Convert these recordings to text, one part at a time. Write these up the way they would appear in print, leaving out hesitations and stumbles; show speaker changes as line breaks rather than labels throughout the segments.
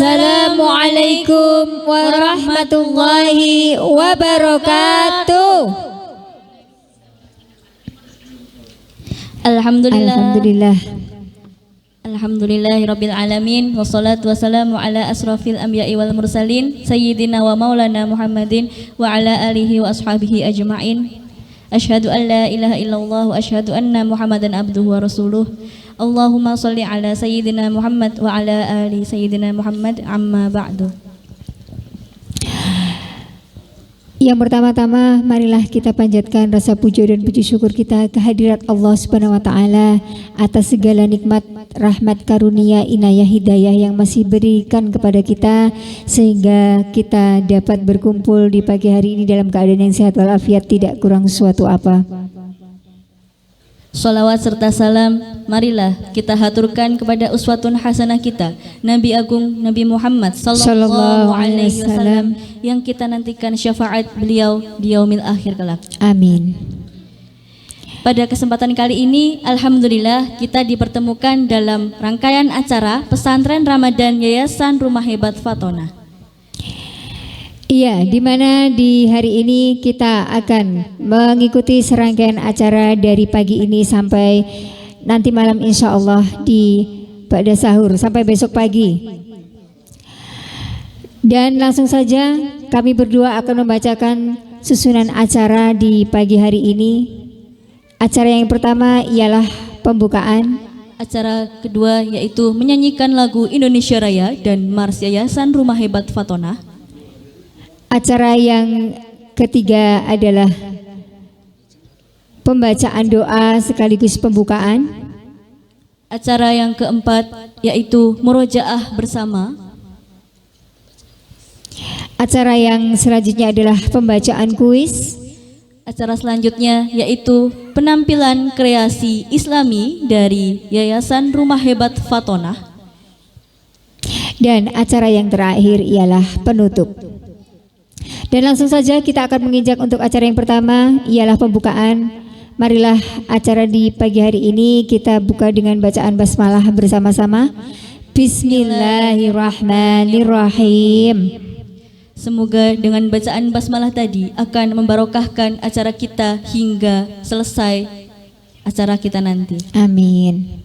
Assalamualaikum warahmatullahi wabarakatuh.
Alhamdulillah.
Alhamdulillahirabbil alamin wassalatu wassalamu ala asrofil anbiya'i wal mursalin sayyidina wa maulana Muhammadin wa ala alihi wa ashabihi ajma'in. Asyhadu an la ilaha illallah wa asyhadu anna Muhammadan abduhu wa rasuluh. Allahumma shalli ala sayyidina Muhammad wa ala ali sayyidina Muhammad, amma ba'du.
Yang pertama-tama, marilah kita panjatkan rasa puja dan puji syukur kita kehadirat Allah Subhanahu wa taala atas segala nikmat, rahmat, karunia, inayah, hidayah yang masih berikan kepada kita sehingga kita dapat berkumpul di pagi hari ini dalam keadaan yang sehat walafiat, tidak kurang suatu apa.
Salawat serta salam marilah kita haturkan kepada uswatun hasanah kita, Nabi Agung Nabi Muhammad sallallahu alaihi wasallam, yang kita nantikan syafaat beliau di yaumil akhir kelak.
Amin.
Pada kesempatan kali ini, alhamdulillah kita dipertemukan dalam rangkaian acara Pesantren Ramadan Yayasan Rumah Hebat Fatona.
Iya, di mana di hari ini kita akan mengikuti serangkaian acara dari pagi ini sampai nanti malam, insya Allah di pada sahur sampai besok pagi. Dan langsung saja kami berdua akan membacakan susunan acara di pagi hari ini. Acara yang pertama ialah pembukaan.
Acara kedua yaitu menyanyikan lagu Indonesia Raya dan Mars Yayasan Rumah Hebat Fatona.
Acara yang ketiga adalah pembacaan doa sekaligus pembukaan.
Acara yang keempat yaitu murojaah bersama.
Acara yang selanjutnya adalah pembacaan kuis.
Acara selanjutnya yaitu penampilan kreasi Islami dari Yayasan Rumah Hebat Fatona.
Dan acara yang terakhir ialah penutup. Dan langsung saja kita akan menginjak untuk acara yang pertama ialah pembukaan. Marilah acara di pagi hari ini kita buka dengan bacaan basmalah bersama-sama. Bismillahirrahmanirrahim.
Semoga dengan bacaan basmalah tadi akan membarokahkan acara kita hingga selesai acara kita nanti.
Amin.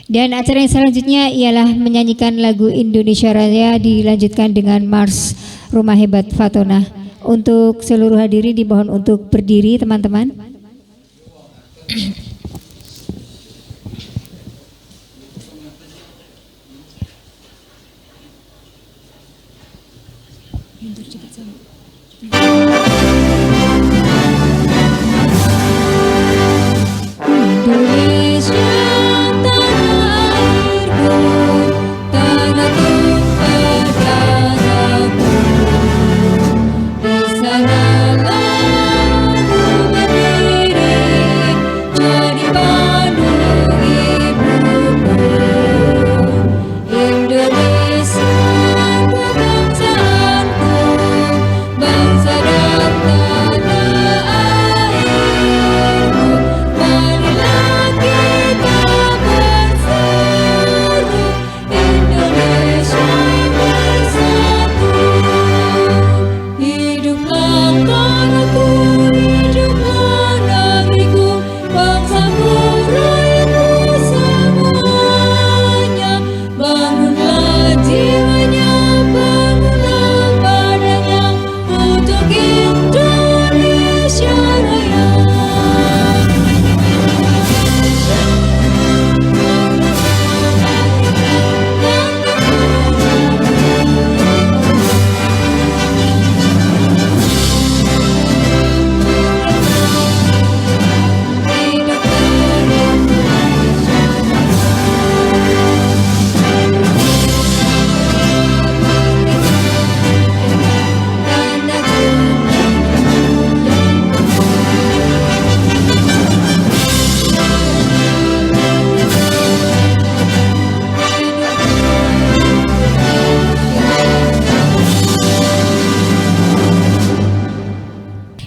Dan acara yang selanjutnya ialah menyanyikan lagu Indonesia Raya dilanjutkan dengan Mars Rumah Hebat Fatona. Untuk seluruh hadirin dimohon untuk berdiri, teman-teman.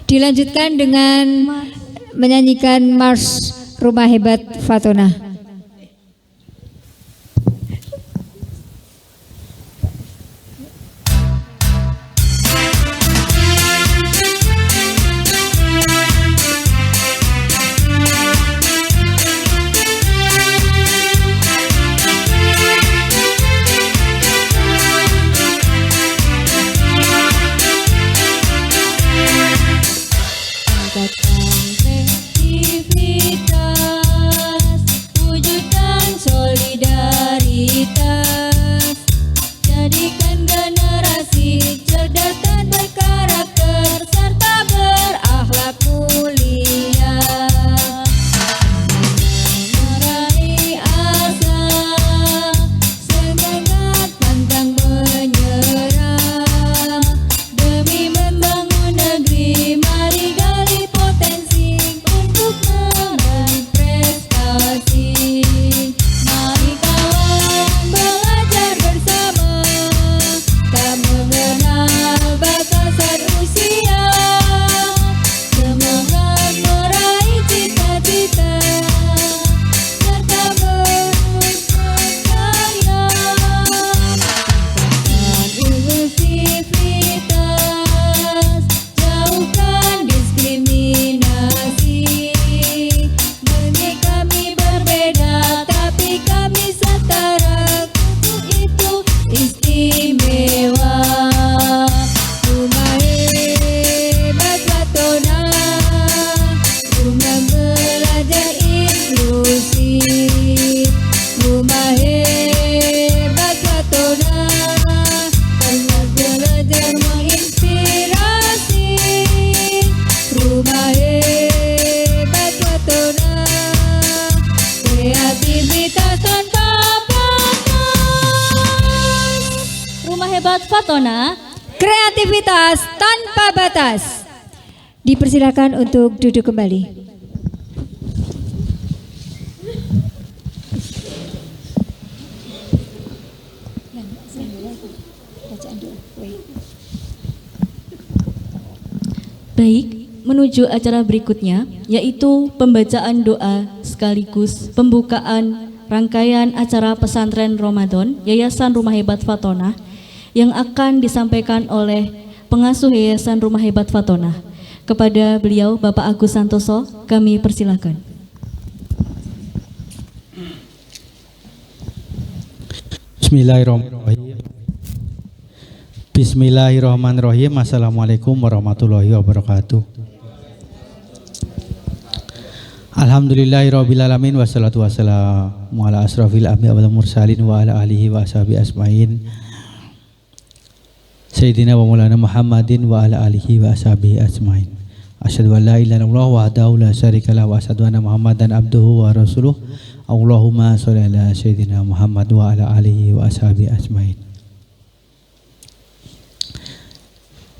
Dilanjutkan dengan menyanyikan Mars Rumah Hebat Fatona.
kreativitas tanpa batas.
Dipersilakan untuk duduk kembali.
Baik, menuju acara berikutnya, yaitu pembacaan doa sekaligus pembukaan rangkaian acara pesantren Ramadan Yayasan Rumah Hebat Fatonah yang akan disampaikan oleh pengasuh Yayasan Rumah Hebat Fatonah. Kepada beliau, Bapak Agus Santoso, kami persilakan.
Bismillahirrahmanirrahim. Bismillahirrahmanirrahim. Assalamualaikum warahmatullahi wabarakatuh. Alhamdulillahirabbil alamin wassalatu wassalamu ala asrofil anbiya'i wal mursalin wa ala alihi wa ashabihi asmain. Sayyidina wa maulana Muhammadin wa ala alihi wa ashabihi asmain. Asyhadu an la ilaha illallah wahdahu la syarika lahu wa asyhadu anna Muhammadan abduhu wa rasuluh. Allahumma sholli ala sayyidina Muhammad wa ala alihi wa ashabihi asmain.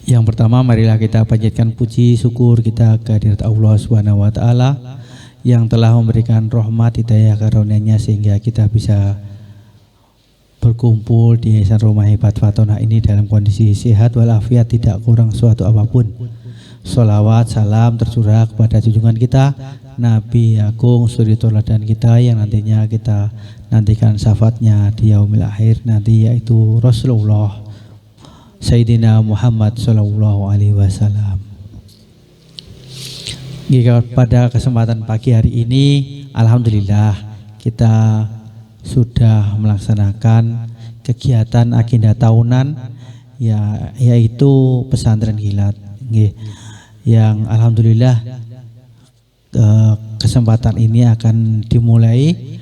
Yang pertama, marilah kita panjatkan puji syukur kita kehadirat Allah Subhanahu wa taala yang telah memberikan rahmat hidayah karunia-Nya sehingga kita bisa berkumpul di Yayasan Rumah Hebat Fatonah ini dalam kondisi sehat walafiat, tidak kurang suatu apapun. Sholawat salam tercurah kepada junjungan kita Nabi Agung suri tauladan kita yang nantinya kita nantikan syafaatnya di yaumil akhir nanti, yaitu Rasulullah Sayyidina Muhammad sallallahu alaihi wasallam. Pada kesempatan pagi hari ini, alhamdulillah kita sudah melaksanakan kegiatan agenda tahunan yaitu pesantren kilat. Yang alhamdulillah kesempatan ini akan dimulai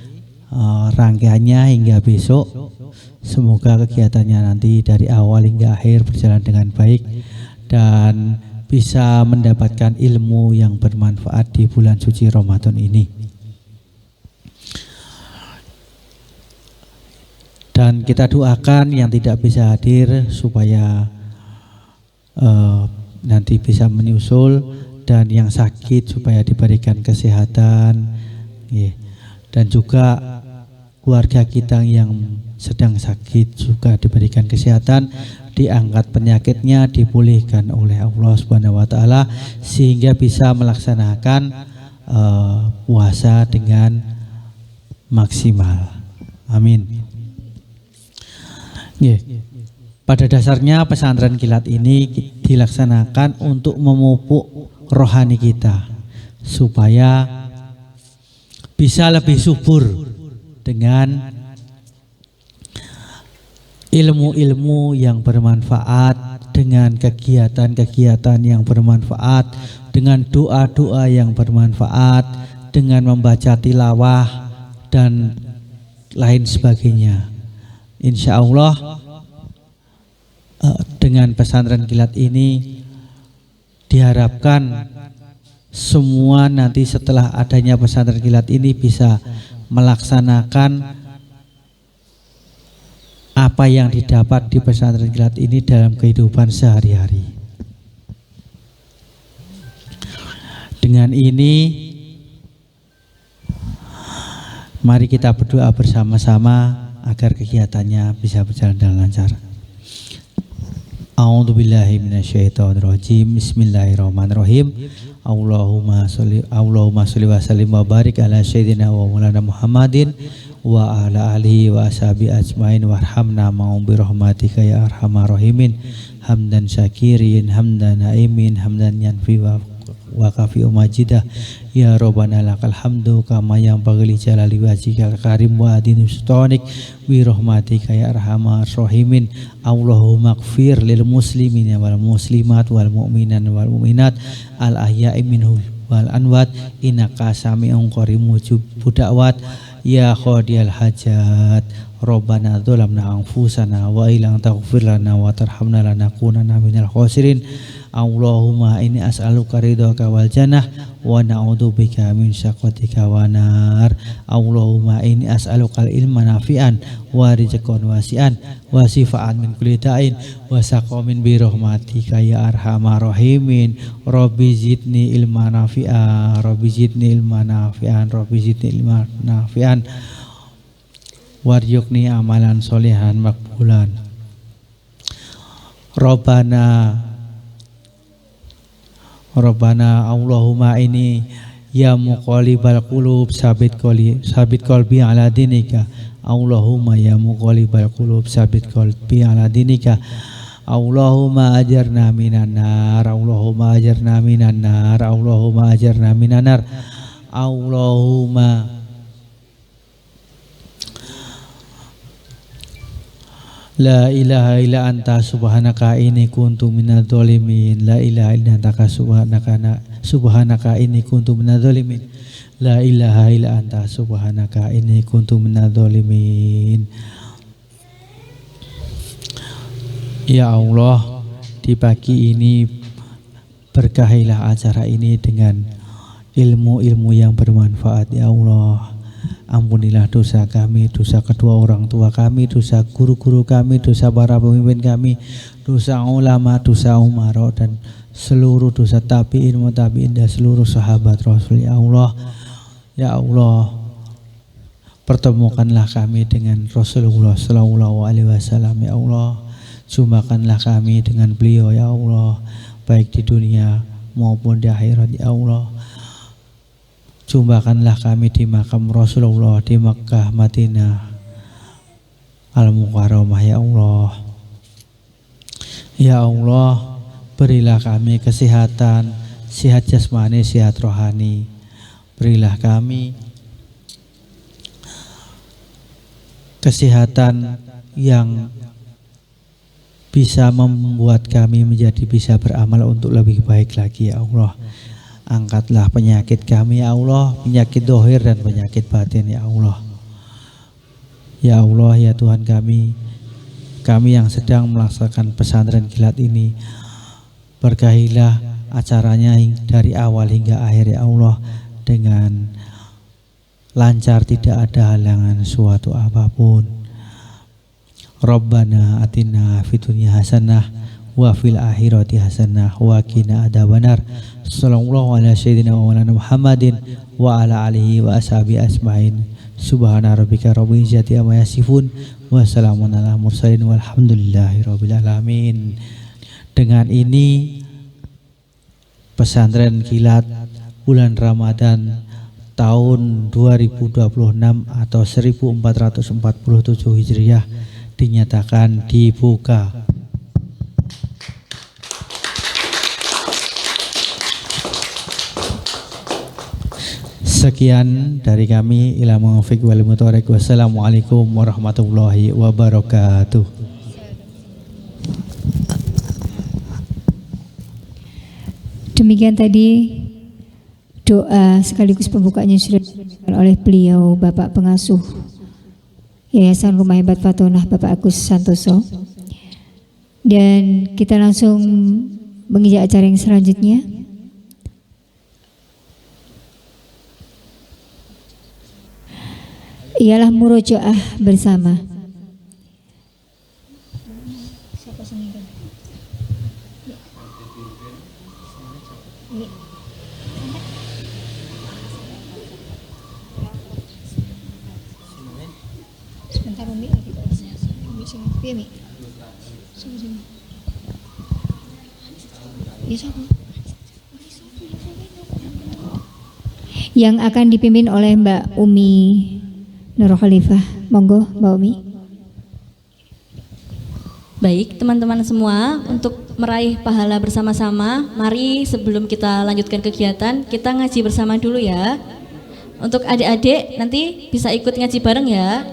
rangkaiannya hingga besok. Semoga kegiatannya nanti dari awal hingga akhir berjalan dengan baik dan bisa mendapatkan ilmu yang bermanfaat di bulan suci Ramadan ini. Dan kita doakan yang tidak bisa hadir supaya nanti bisa menyusul, dan yang sakit supaya diberikan kesehatan, dan juga keluarga kita yang sedang sakit juga diberikan kesehatan, diangkat penyakitnya, dipulihkan oleh Allah Subhanahu wa taala sehingga bisa melaksanakan puasa dengan maksimal. Amin. Pada dasarnya pesantren kilat ini dilaksanakan untuk memupuk rohani kita supaya bisa lebih subur dengan ilmu-ilmu yang bermanfaat, dengan kegiatan-kegiatan yang bermanfaat, dengan doa-doa yang bermanfaat, dengan membaca tilawah dan lain sebagainya. Insya Allah dengan pesantren kilat ini diharapkan semua nanti setelah adanya pesantren kilat ini bisa melaksanakan apa yang didapat di pesantren kilat ini dalam kehidupan sehari-hari. Dengan ini, mari kita berdoa bersama-sama agar kegiatannya bisa berjalan dengan lancar. A'udzubillahi minasyaitonirrajim. Bismillahirrahmanirrahim. Allahumma sholli wa sallim wa barik ala sayyidina wa maulana Muhammadin wa ala alihi wa ashabi ajmain warhamna ma'um birahmatika ya arhamar rahimin. Hamdan syakirin, hamdan naimin, hamdan yanfi wa kafi umajidah ya Rabbana lakal hamdu kama yang bagli jalali wajhikal karim wa adinu sultanik bi rahmatika ya arhamar rahimin. Allahumma ighfir lil muslimin wal muslimat wal mu'minan wal mu'minat al ahya'i minhum wal anwat innaka sami'un qaribun mujibud da'wat ya qadiyal hajat. Rabbana dzalamna anfusana wa illam taghfir lana wa tarhamna lanakunanna minal khasirin. Allahumma inni as'aluka ridhaka wal jannah wa na'udzubika min syaqatika wan nar. Allahumma inni as'aluka ilman nafi'an wa rizqan wasi'an wa shifaan min kulli da'in wa saqamin bi rahmatika ya arhamar rahimin. Rabbi zidni ilman nafi'an, Rabbi zidni ilman nafi'an, Rabbi zidni ilman nafi'an warzuqni amalan sholihan makbulan. Rabbana Allahumma ini ya muqallibal qulub sabit qalbi ala dinika. Allahumma ya muqallibal qulub sabit qalbi ala dinika. Allahumma ajarna minan nar, Allahumma ajarna minan nar, Allahumma ajarna minan nar. Allahumma la ilaha illa anta subhanaka inni kuntu minadz zalimin. La ilaha illa anta subhanaka inni kuntu minadz zalimin. La ilaha illa anta subhanaka inni kuntu minadz zalimin. Ya Allah, di pagi ini berkahilah acara ini dengan ilmu-ilmu yang bermanfaat ya Allah. Ampunilah dosa kami, dosa kedua orang tua kami, dosa guru-guru kami, dosa para pemimpin kami, dosa ulama, dosa umara dan seluruh dosa tabi'in, mutabi'in dan seluruh sahabat Rasul ya Allah. Ya Allah, pertemukanlah kami dengan Rasulullah sallallahu alaihi wasallam ya Allah. Jumpakanlah kami dengan beliau ya Allah, baik di dunia maupun di akhirat ya Allah. Jumpakanlah kami di makam Rasulullah di Makkah, Madinah, Al-Mukarramah ya Allah. Ya Allah, berilah kami kesehatan, sehat jasmani, sehat rohani. Berilah kami kesehatan yang bisa membuat kami menjadi bisa beramal untuk lebih baik lagi ya Allah. Angkatlah penyakit kami ya Allah, penyakit dohir dan penyakit batin ya Allah. Ya Allah ya Tuhan kami yang sedang melaksanakan pesantren kilat ini, berkahilah acaranya dari awal hingga akhir ya Allah dengan lancar, tidak ada halangan suatu apapun. Rabbana atina fid dunya hasanah wa fil akhirati hasanah wa qina adzabannar. Sallallahu ala sayyidina wa maulana Muhammadin wa ala alihi wa ashabihi asma'in. Subhana rabbika rabbil izzati amma yasifun wa salamun ala mursalin walhamdulillahi rabbil alamin. Dengan ini pesantren kilat bulan Ramadan tahun 2026 atau 1447 Hijriah dinyatakan dibuka. Sekian dari kami. Ila muwaffiq wal mutawariq. Wassalamualaikum warahmatullahi wabarakatuh.
Demikian tadi doa sekaligus pembukanya sudah disampaikan oleh beliau Bapak Pengasuh Yayasan Rumah Hebat Fatonah Bapak Agus Santoso. Dan kita langsung menginjak acara yang selanjutnya. Ialah murojaah bersama. Sebentar Umi, yang akan dipimpin oleh Mbak Umi Nur Khalifah. Monggo Mbak Umi.
Baik teman-teman semua, untuk meraih pahala bersama-sama, mari sebelum kita lanjutkan kegiatan, kita ngaji bersama dulu ya. Untuk adik-adik nanti bisa ikut ngaji bareng ya.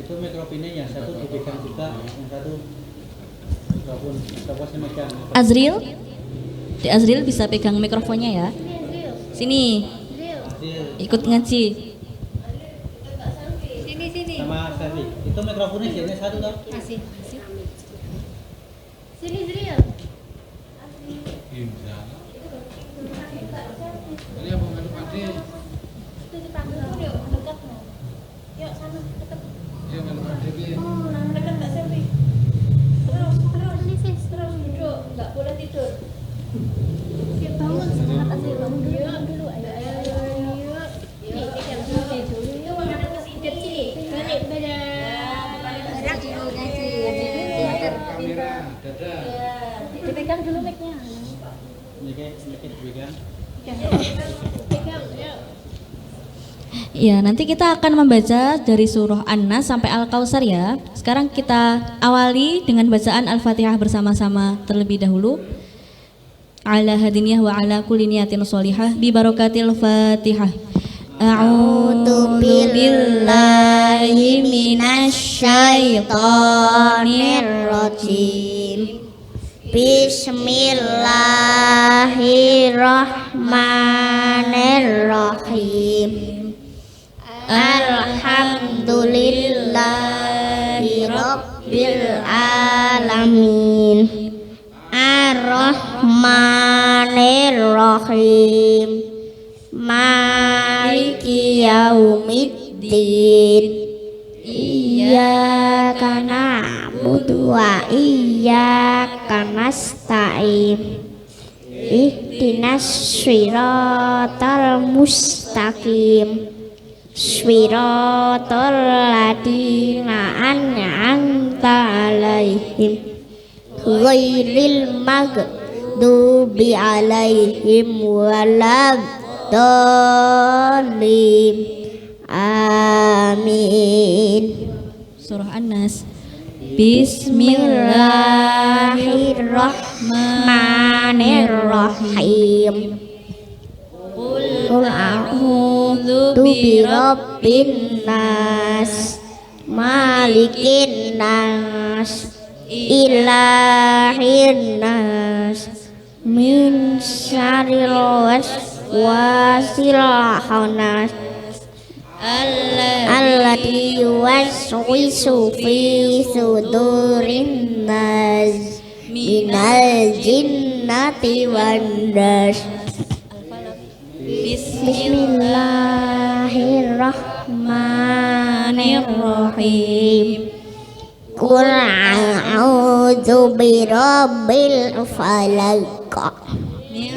Itu mikrofonnya yang satu dipegang juga, yang satu mikrofon megang.
Azril, Di Azril bisa pegang mikrofonnya ya. Sini, ikut ngaji.
Sini.
Sama Selvi. Itu mikrofonnya sini satu toh.
Kasih.
Sini Zril.
Dipegang dulu mic-nya. Ya, nanti kita akan membaca dari surah An-Nas sampai Al-Kautsar ya. Sekarang kita awali dengan bacaan Al-Fatihah bersama-sama terlebih dahulu. Ala hadiniyah wa ala kulli niyatin sholihah bi barakatil Fatihah. A'udzu billahi minasyaitonir rajim. Bismillahirrahmanirrahim. Alhamdulillahi rabbil alamin. Ar-Rahmanir-Rahim. Maliki yaumiddin. Iyyaka na'budu wa iyyaka nasta'in. Ihdinas shiratal mustaqim. Shiratal ladzina an'amta 'alaihim ghairil maghdubi 'alaihim waladdallin. Amin. Surah An-Nas. Bismillahirrahmanirrahim. Qul a'udzu birabbin nas, malikin nas, ilahin nas, min syarril waswasil khannas, alladzi yuwaswisu fi sudurin nas, minal jinnati wan nas. Bismillahirrahmanirrahim. Qul a'udzu birabbil falaq min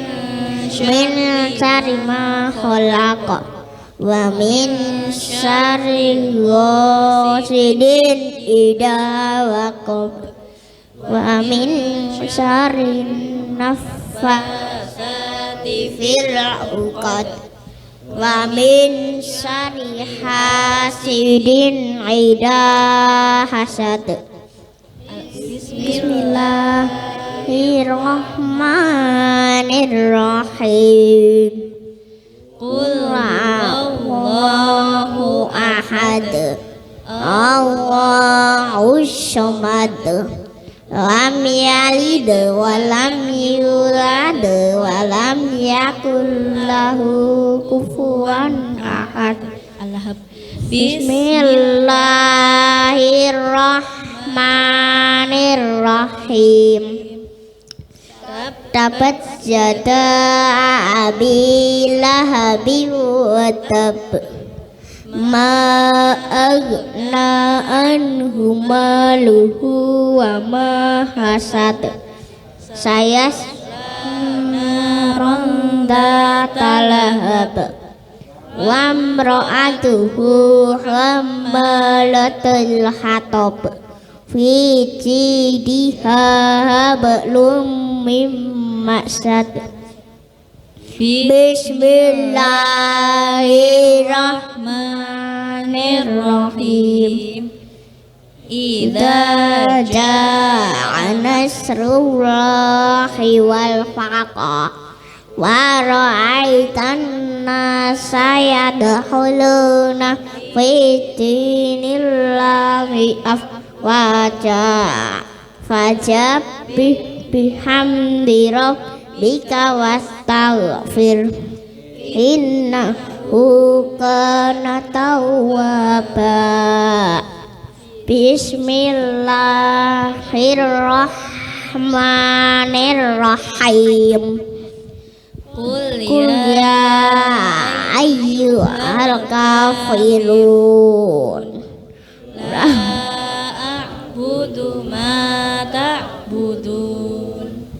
syarri ma khalaq wa min syarri ghasidin idza waqab wa min syarri naffasati fil 'uqad wa min syarri hasidin idza hasad. Bismillahirrahmanirrahim. Qul huwallahu ahad, Allahus samad, lam yalid wa lam yulad wa lam yakul lahu kufuwan ahad. Bismillahirrahmanirrahim. Tabat yada abi lahabin wa tab, ma aghna anhu maluhu wa ma hasad, sayas naran data lahab, wa imra'atuhu hammalatul hatab, fi jidiha hablum mim masad. Bismillahirrahmanirrahim. Idza jaa nasrullahi wal falaq wa ra'aitan nasa yadkhuluna fi dinillahi afwaja fasabbih bihamdi rabbika wastaghfir innahu kana tawwaba. Bismillahirrahmanirrahim. Qul ya ayyuhal kafirun la a'budu ma ta'budun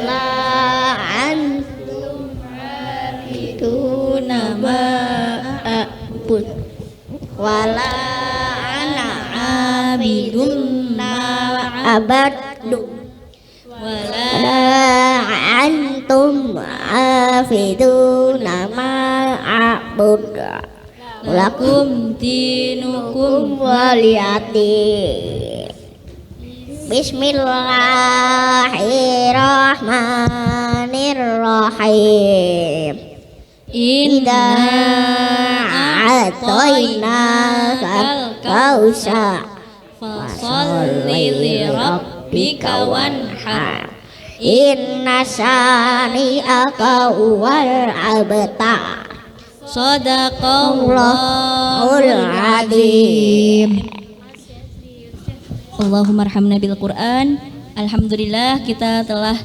la antum abiduna ma a'bud wala ana abidun ma abad
ta'budun
wala
antum afiduna ma a'bud
lakum dinukum
waliyati. Bismillahirrahmanirrahim.
inna
a'tainakal kautsar
fasalli li rabbika wanhar
inna syani'aka wal abtar.
Sadaqallahul
azim.
Allahumma arhamna bil Quran. Alhamdulillah kita telah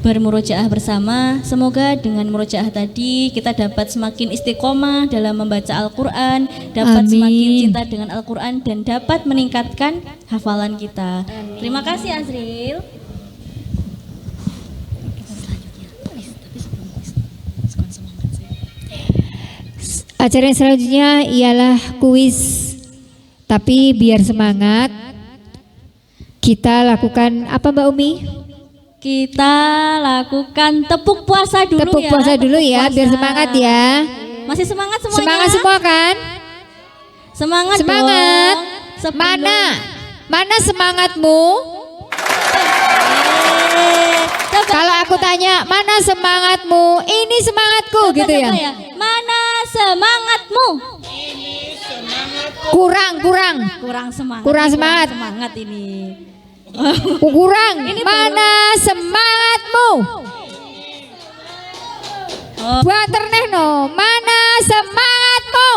bermurojaah bersama. Semoga dengan murojaah tadi kita dapat semakin istiqomah dalam membaca Al-Quran, dapat semakin cinta dengan Al-Quran dan dapat meningkatkan hafalan kita. Terima kasih Azril.
Acara yang selanjutnya ialah kuis. Tapi biar semangat, kita lakukan apa Mbak Umi?
Kita lakukan tepuk puasa dulu
Tepuk
ya.
puasa dulu ya,
puasa.
biar semangat ya.
Masih semangat semuanya?
Semangat semua kan?
Semangat
Semangat.
dong. Sebelum-
Mana semangatmu?
Coba.
Kalau aku tanya, mana semangatmu? Ini semangatku gitu ya.
Coba Mana semangatmu?
Kurang.
Kurang semangat.
Kurang semangat.
Semangat ini.
Kurang.
Ini
Mana semangatmu?
Oh.
Buat ternehno, mana semangatmu?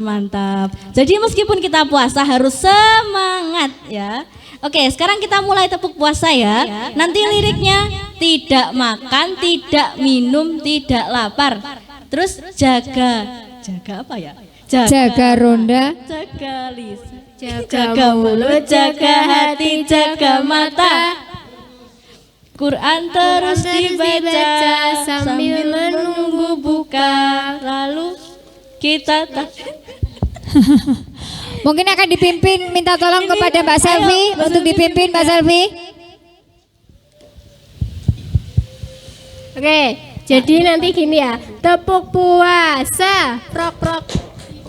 Mantap. Jadi meskipun kita puasa harus semangat ya. Oke, sekarang kita mulai tepuk puasa ya. Nanti liriknya tidak makan, tidak minum, tidak lapar. Terus jaga apa ya?
Jaga ronda.
Jaga lisan, jaga mulut, jaga hati, jaga mata. Quran terus dibaca sambil menunggu buka. Lalu kita
Mungkin akan dipimpin, minta tolong kepada Mbak Selvi untuk dipimpin Mbak Selvi.
Oke, jadi nanti gini ya, tepuk puasa, prok.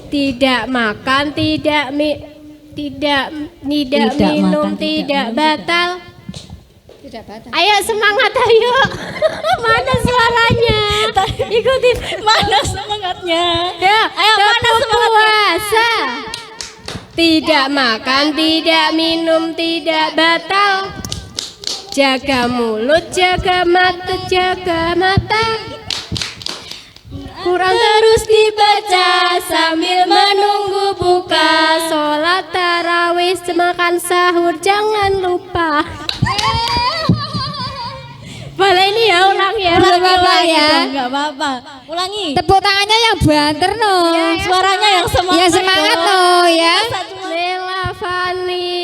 Tidak makan, tidak minum,
makan,
tidak
minum,
batal. Ayo semangat ayo. Mana suaranya? Ikuti.
mana semangatnya?
Ya,
Ayo, mana
tepuk
semangatnya?
puasa. Tidak makan, tidak minum, tidak batal. Jaga mulut, jaga mata. Quran terus dibaca sambil menunggu buka. Sholat tarawih, makan sahur, jangan lupa. Boleh ini ya, ulang ya.
Nggak apa-apa ya.
Enggak apa-apa. Ulangi.
Tepuk tangannya yang banter no.
Suaranya yang semangat.
Ya semangat no ya.
Lela Fani.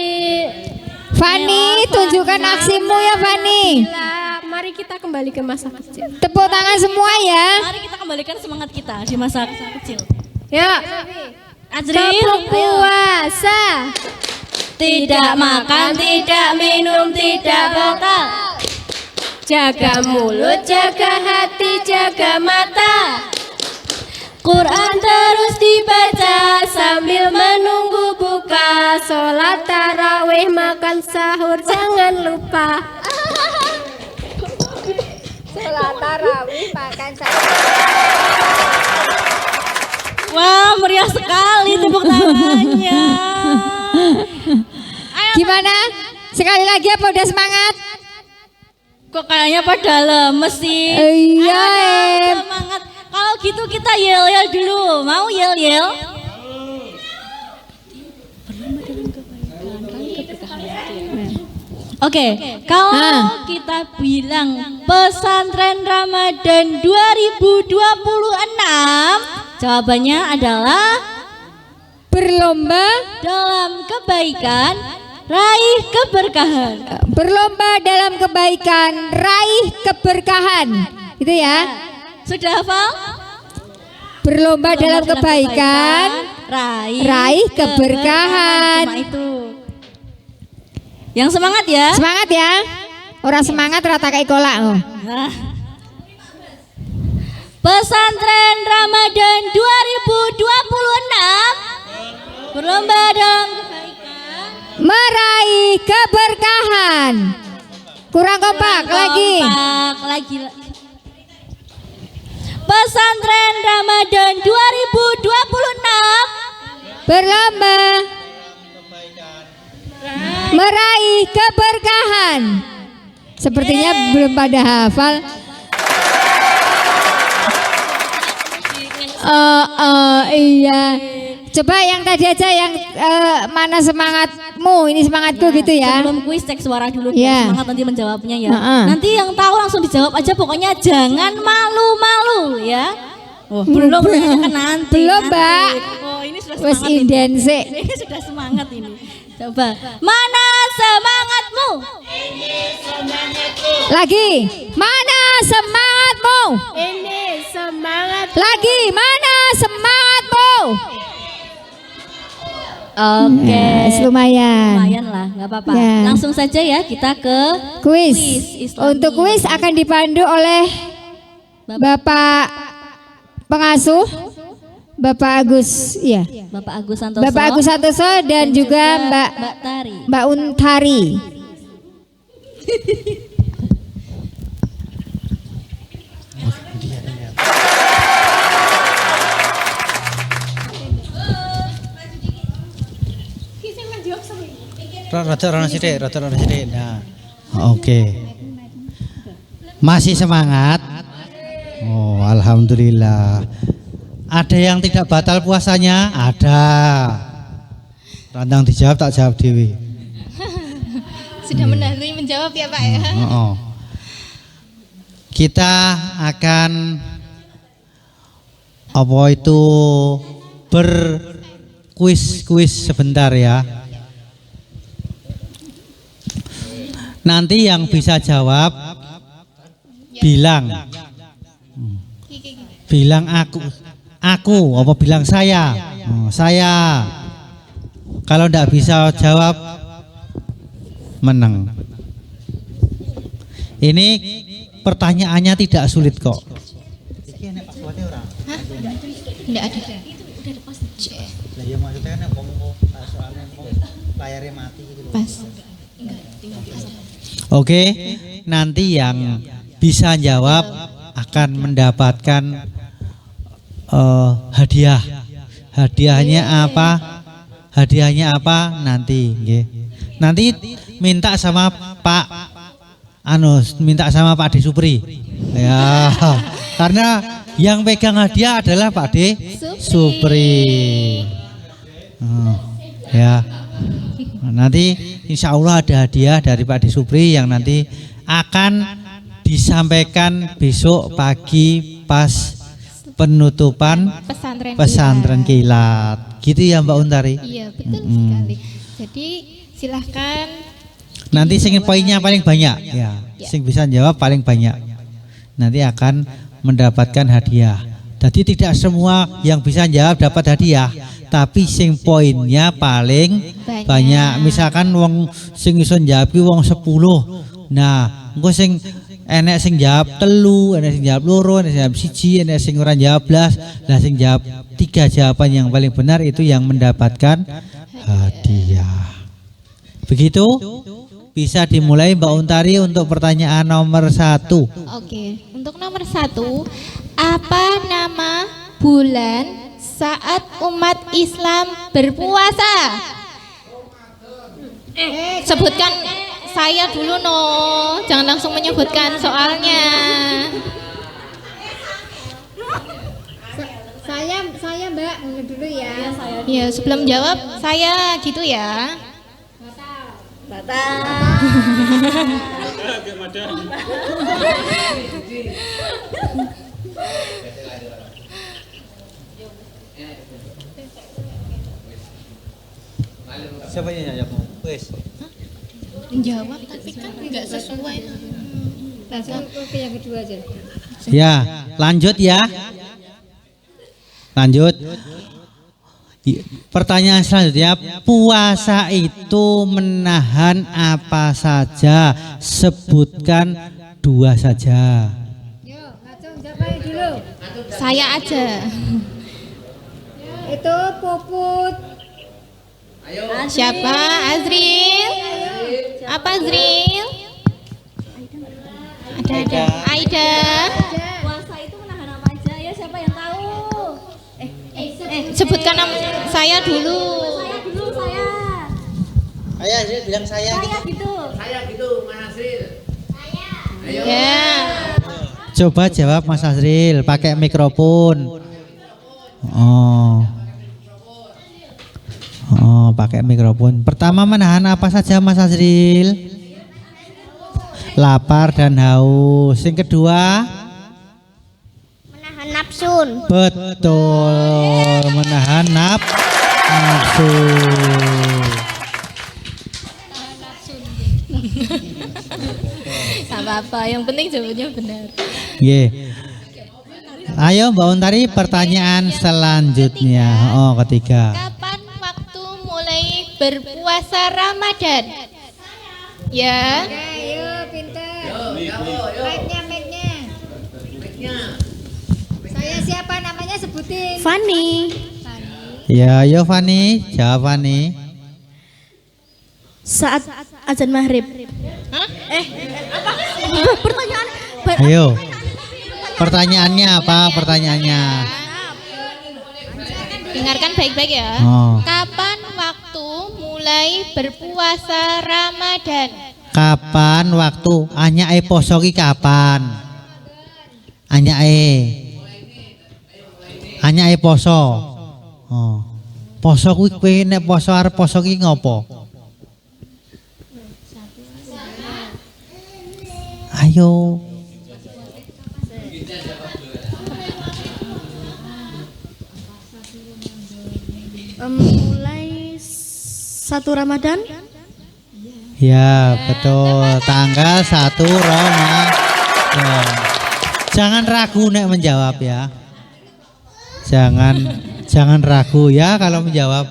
Fani, tunjukkan aksimu ya Fani.
Mari kita kembali ke masa kecil.
Tepuk tangan semua ya.
Mari kita kembalikan semangat kita di masa kecil.
Ya.
Azril,
Tepuk
ayo.
puasa.
Tidak makan, tidak minum, tidak batal.
Jaga mulut, jaga hati, jaga mata.
Quran
Terus dibaca sambil menunggu buka. Sholat tarawih, makan sahur, jangan lupa.
Sholat tarawih makan sahur.
Wah, meriah sekali tepuk tangannya. Ayo,
Gimana? Sekali lagi apa udah semangat?
kok kayaknya pada lemes sih.
Iya,
Ayo dong,
Em.
semangat. Kalau gitu kita yel-yel dulu. Mau yel-yel? Oke, kalau kita bilang pesantren Ramadan 2026, jawabannya adalah
Berlomba,
dalam kebaikan, raih keberkahan.
berlomba dalam kebaikan, raih keberkahan. Gitu ya.
Sudah hafal?
berlomba dalam kebaikan, raih keberkahan.
Cuma itu. Yang semangat ya.
Semangat ya. Orang semangat rata kayak kolak loh.
Nah. Pesantren Ramadan 2026 berlomba dalam kebaikan,
meraih keberkahan. Kurang kompak lagi.
Pesantren Ramadan 2026
berlomba meraih keberkahan. Sepertinya belum pada hafal. Iya. Coba yang tadi aja yang mana semangatmu, ini semangatku gitu ya.
Sebelum kuis cek suara dulu
Ya.
semangat nanti menjawabnya ya.
Heeh.
Nanti yang tahu langsung dijawab aja, pokoknya jangan malu-malu ya. Oh, belum kan nanti.
Belum, Mbak.
Oh, ini sudah
Wes
semangat ini.
indense.
Ini sudah semangat ini. Coba. Mana semangatmu?
Lagi. Mana semangatmu?
Ini semangat.
Lagi. Mana semangatmu?
Oke.
Yes, lumayan.
Lumayan lah, nggak apa-apa.
Ya.
Langsung saja ya kita ke
Kuis.
Islami.
Untuk kuis akan dipandu oleh Bapak pengasuh Bapak Agus, ya.
Bapak Agus Santoso.
Bapak Agus Santoso dan juga
Mbak Tari.
Mbak Untari.
Rada sithik. Nah, oke. Masih semangat? Oh, alhamdulillah. Ada yang tidak batal puasanya? Ada. Randang dijawab tak jawab dewi.
Sudah mendahului menjawab ya Pak ya.
Oh. Kita akan apa itu berkuis sebentar ya. Nanti yang bisa jawab bilang aku apa bilang saya. Saya. Kalau tidak bisa jawab menang. Ini pertanyaannya tidak sulit kok.
Enggak ada. Pas.
Oke, nanti yang bisa jawab akan mendapatkan hadiah. Hadiahnya apa nanti, nggih. Nanti minta sama minta sama Pak De Supri. Ya, karena yang pegang hadiah adalah Pak De Supri. Ya. Nanti insya Allah ada hadiah dari Pak De Supri yang nanti akan disampaikan besok pagi pas penutupan pesantren kilat. Gitu ya Mbak Untari?
Iya betul sekali. Jadi silahkan.
Nanti sing poinnya paling banyak ya. Sing bisa jawab paling banyak nanti akan mendapatkan hadiah. Jadi tidak semua yang bisa jawab dapat hadiah, tapi sing poinnya paling banyak. Misalkan wong sing iso jawab ki wong 10. Nah, engko sing enek sing jawab 3, enek sing jawab 2, enek sing jawab 1, enek sing ora jawab blas. Lah sing jawab 3 jawaban yang paling benar itu yang mendapatkan hadiah. Begitu? Bisa dimulai Mbak Untari untuk pertanyaan nomor 1.
Oke, untuk nomor 1, apa nama bulan saat umat Islam berpuasa? Sebutkan saya dulu jangan langsung menyebutkan soalnya.
Saya Mbak dulu ya.
Ya sebelum jawab saya gitu ya.
Siapa yang jawab? Wes.
Jawab tapi kan nggak sesuai.
Langsung ke yang kedua aja.
Ya, lanjut ya. Lanjut. Pertanyaan selanjutnya, puasa itu menahan apa saja? Sebutkan 2 saja.
Saya aja.
Itu Puput.
Siapa? Azril? Apa Azril? Ada. Aida.
Puasa itu menahan apa aja ya? Siapa yang tahu?
Sebutkan nama saya dulu.
Saya dulu, saya.
Ayo Azril bilang saya.
Saya gitu.
Ya.
Coba jawab Mas Azril pakai mikrofon. Oh, pakai mikrofon. Pertama menahan apa saja Mas Azril? Lapar dan haus. Yang kedua?
Menahan nafsun.
Betul, menahan nafsu.
Gak apa-apa, yang penting jawabannya benar.
Ayo Mbak Untari, pertanyaan selanjutnya. Oh, ketiga.
Kapan waktu mulai berpuasa Ramadan? Ya.
Ayo pinter. Mic-nya. Saya siapa namanya sebutin.
Fani.
Ya, ayo Fani, jawab Fani.
Saat azan maghrib.
Hah?
Pertanyaan.
Ayo. Pertanyaannya apa? Pertanyaannya.
Dengarkan baik-baik ya.
Oh.
Kapan waktu mulai berpuasa Ramadan?
Kapan waktu? Anyake poso ki kapan? Anyake poso. Oh. Poso kuwi kowe nek poso arep poso ki ngopo? Ayo.
Mulai 1 Ramadan.
Ya, betul. Tanggal 1 Ramadan. Jangan ragu nek menjawab ya. Jangan ragu ya kalau menjawab.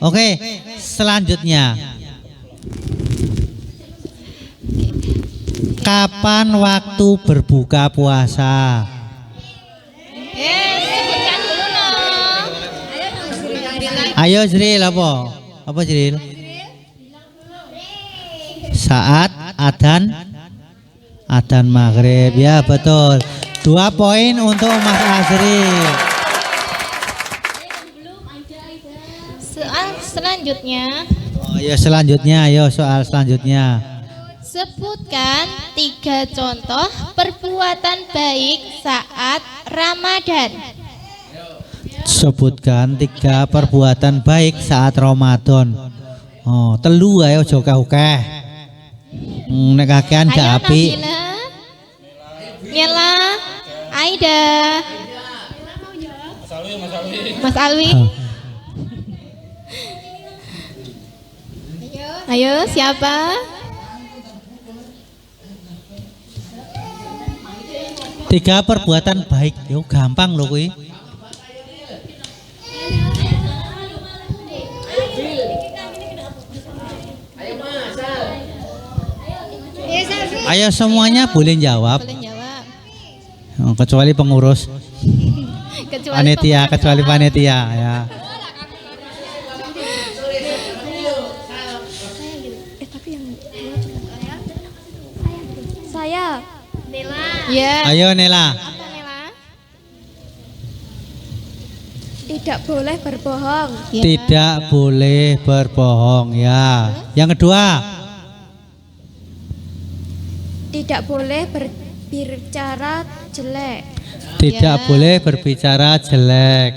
Oke, selanjutnya. Kapan waktu berbuka puasa?
Sebutkan dulu noh.
Ayo Zril apa? Apa Zril? Saat adzan maghrib. Ya betul. 2 poin untuk Mas Azril.
Soal selanjutnya.
Oh ya selanjutnya, ayo soal selanjutnya.
Sebutkan 3 contoh perbuatan baik saat Ramadan.
Sebutkan 3 perbuatan baik saat Ramadan. Oh, telu ayo aja akeh. Nek kakean gak apik.
Nela, Aida, Mas Alwi. Ayo siapa?
3 perbuatan baik. Yo gampang loh kuwi. Ayo semuanya boleh jawab.
Boleh jawab.
Oh, kecuali pengurus. Kecuali panitia ya.
Saya.
Ya.
Ayo Nela.
Apa Nela?
Tidak boleh berbohong.
Ya.
Tidak boleh berbohong ya. Yang kedua,
Tidak boleh berbicara jelek.
tidak
Ya.
boleh berbicara jelek.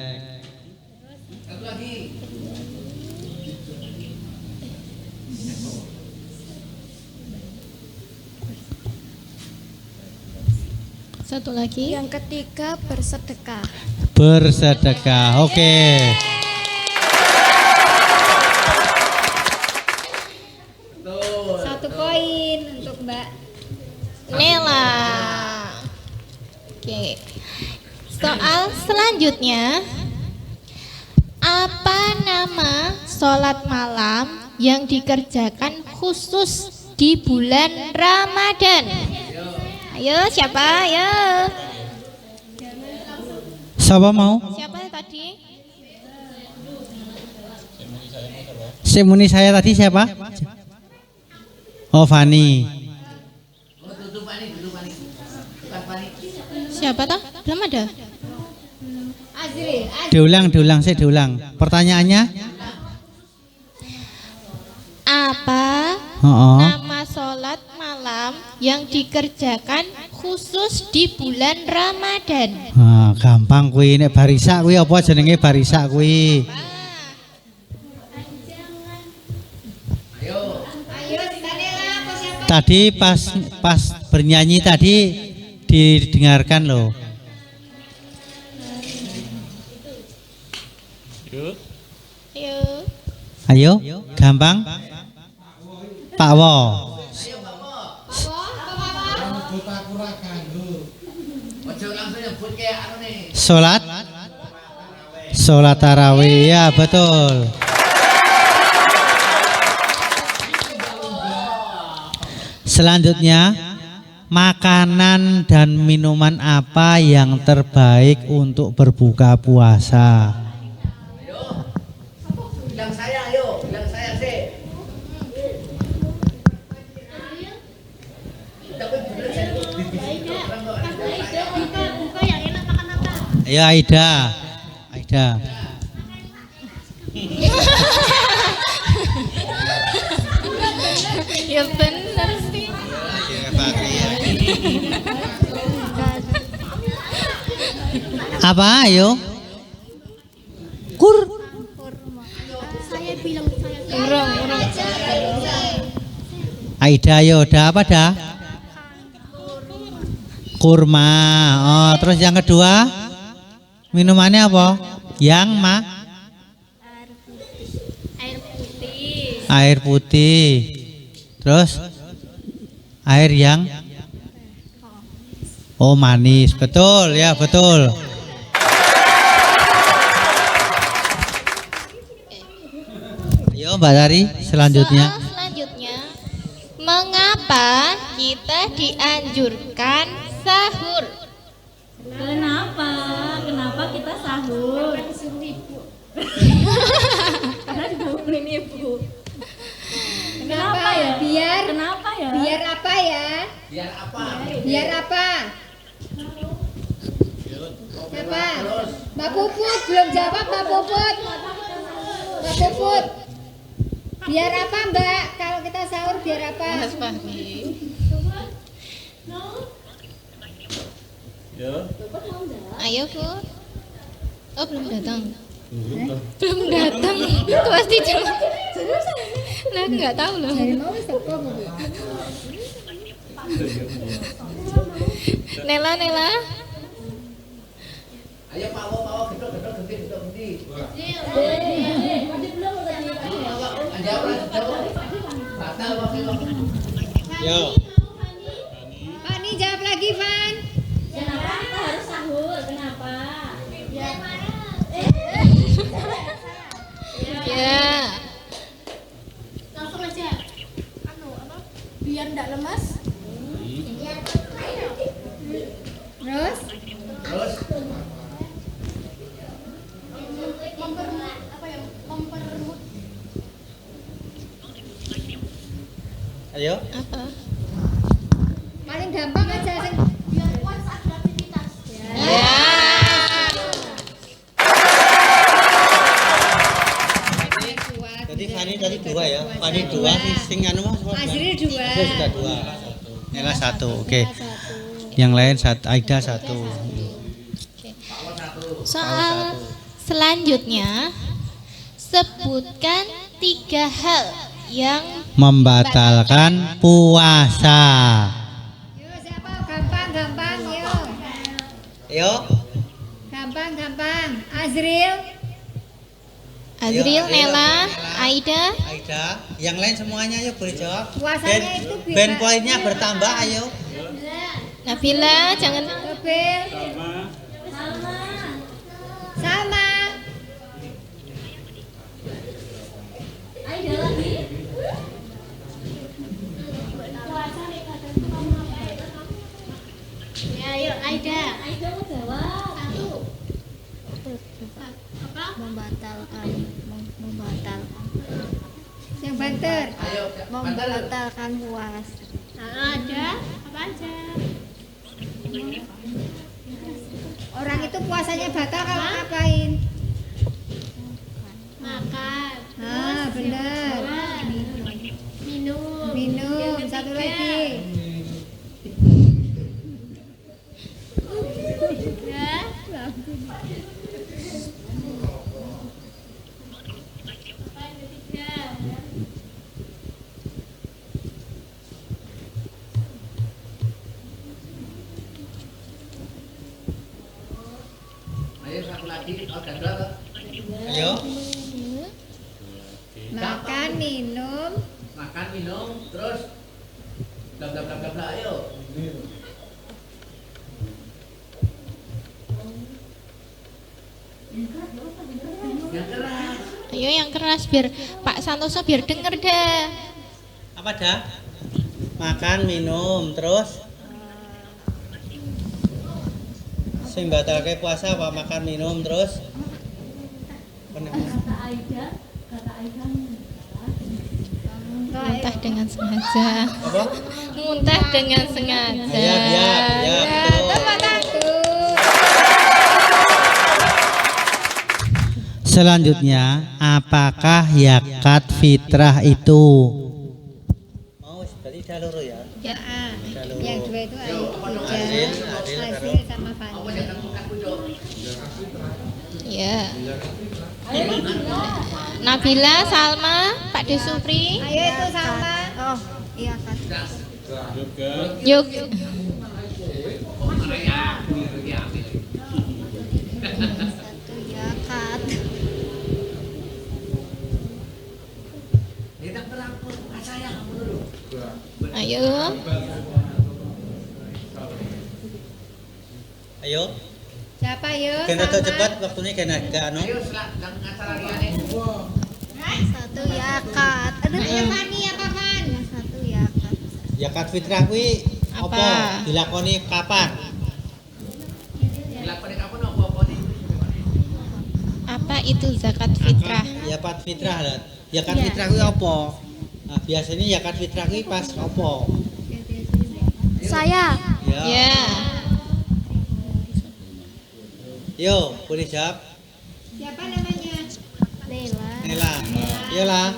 Satu lagi.
Yang ketiga bersedekah.
Bersedekah. Oke.
Satu poin untuk Mbak.
Nela. Oke. Soal selanjutnya, nama sholat malam yang dikerjakan khusus di bulan Ramadan? Ayo, siapa? Ayo.
Siapa mau?
Siapa tadi?
Semuni saya tadi siapa? Oh, Fani.
Siapa toh? Belum ada.
Diulang, saya diulang. Pertanyaannya?
Apa
Oh.
nama sholat malam yang dikerjakan khusus di bulan Ramadan?
Ah, gampang kuwi, nek barisa kuwi apa jenenge barisa kuwi? Tadi pas bernyanyi tadi didengarkan loh.
Ayo.
Ayo, gampang. Pak Wo. Sholat tarawih, ya betul. Selanjutnya, makanan dan minuman apa yang terbaik untuk berbuka puasa?
Bilang saya, ayo, bilang saya sih.
Ayo Aida.
Ya benar sih.
Apa ayo? Kur.
Urung.
Aida ayo, dah apa dah? Kurma. Oh, terus yang kedua? Minumannya apa? Yang air putih. Terus air yang manis. Betul ya, betul. Ayo Mbak Tari, selanjutnya.
Soal selanjutnya, mengapa kita dianjurkan sahur?
Kenapa? Kenapa kita sahur? Karena dihubungin ibu. Kenapa ya? Kenapa ya?
Biar apa ya? Biar apa? Siapa? Mbak Puput belum jawab, Mbak Puput. Mbak Puput. Biar apa Mbak? Kalau kita sahur biar apa?
Mas Fahmi. Ayo Bu. Oh belum datang. Belum datang. Itu pasti cuma. Lah nggak tahu loh. Nela.
Ayo Pak Wo, gedok, genti.
Yo.
Fani jawab lagi, Van.
Kenapa kita harus sahur? Kenapa?
Ya.
Langsung aja. Biar enggak lemas.
Terus?
Ayo.
Apa?
Paling gampang aja sing
Ya.
Jadi Fani tadi 2 ya. Fani 2, sing anu Mas.
Azril 2.
Saya sudah 2. Nela 1. Oke. Yang lain Aida 1.
Soal selanjutnya, sebutkan 3 hal yang
Membatalkan puasa.
Yuk siapa? Gampang yuk.
Ayo.
Gampang. Azril.
Azril,
Ayo,
Nela, Aida.
Yang lain semuanya ayo boleh jawab.
Puasanya itu biar
Ben poinnya bertambah ayo.
Nabila, jangan.
Mobil. Sama. Yang banter.
Ayo, banter.
Membatalkan puasa.
Ada apa aja?
Orang itu puasanya batal kalau ngapain?
Makan.
Ah, benar.
Minum.
Minum. Satu lagi.
Ya.
Ayo satu lagi. Oh, gagal.
Ayo.
Makan, minum.
Makan, minum, terus bla bla bla bla bla. Ayo. Yang keras.
Ayo yang keras biar Pak Santoso biar denger dah.
Apa dah? Makan, minum, terus sing batalke puasa apa makan, minum, terus
Muntah dengan sengaja.
apa?
Muntah dengan sengaja.
Ya, betul. Selanjutnya, apakah zakat fitrah itu? Mau berarti jalur ya.
Ya, yang dua itu
Adil,
Azil sama Fani.
Ya. Nabila, Salma, Pak De Supri.
Ayo itu sama.
Oh, iya kan.
Yuk.
Satu ya kat.
Ayo.
Ayo,
Siapa yuk?
kena
Sama.
cepat waktunya kena gak anu.
Ayo selang acara liane.
Satu ya kat. Aduh,
Ayo Fani apa Fan?
satu ya kat.
Zakat fitrah kuwi
Apa?
apa? Dilakoni kapan?
Dilakoni kapan apa nih?
Apa itu zakat fitrah?
Zakat fitrah lah. Zakat fitrah kuwi apa? Nah, biasanya zakat fitrah kuwi pas apa?
Saya.
Ya.
Ya.
Yo, boleh jawab.
Siapa namanya?
Nela.
Nela. Iyalah.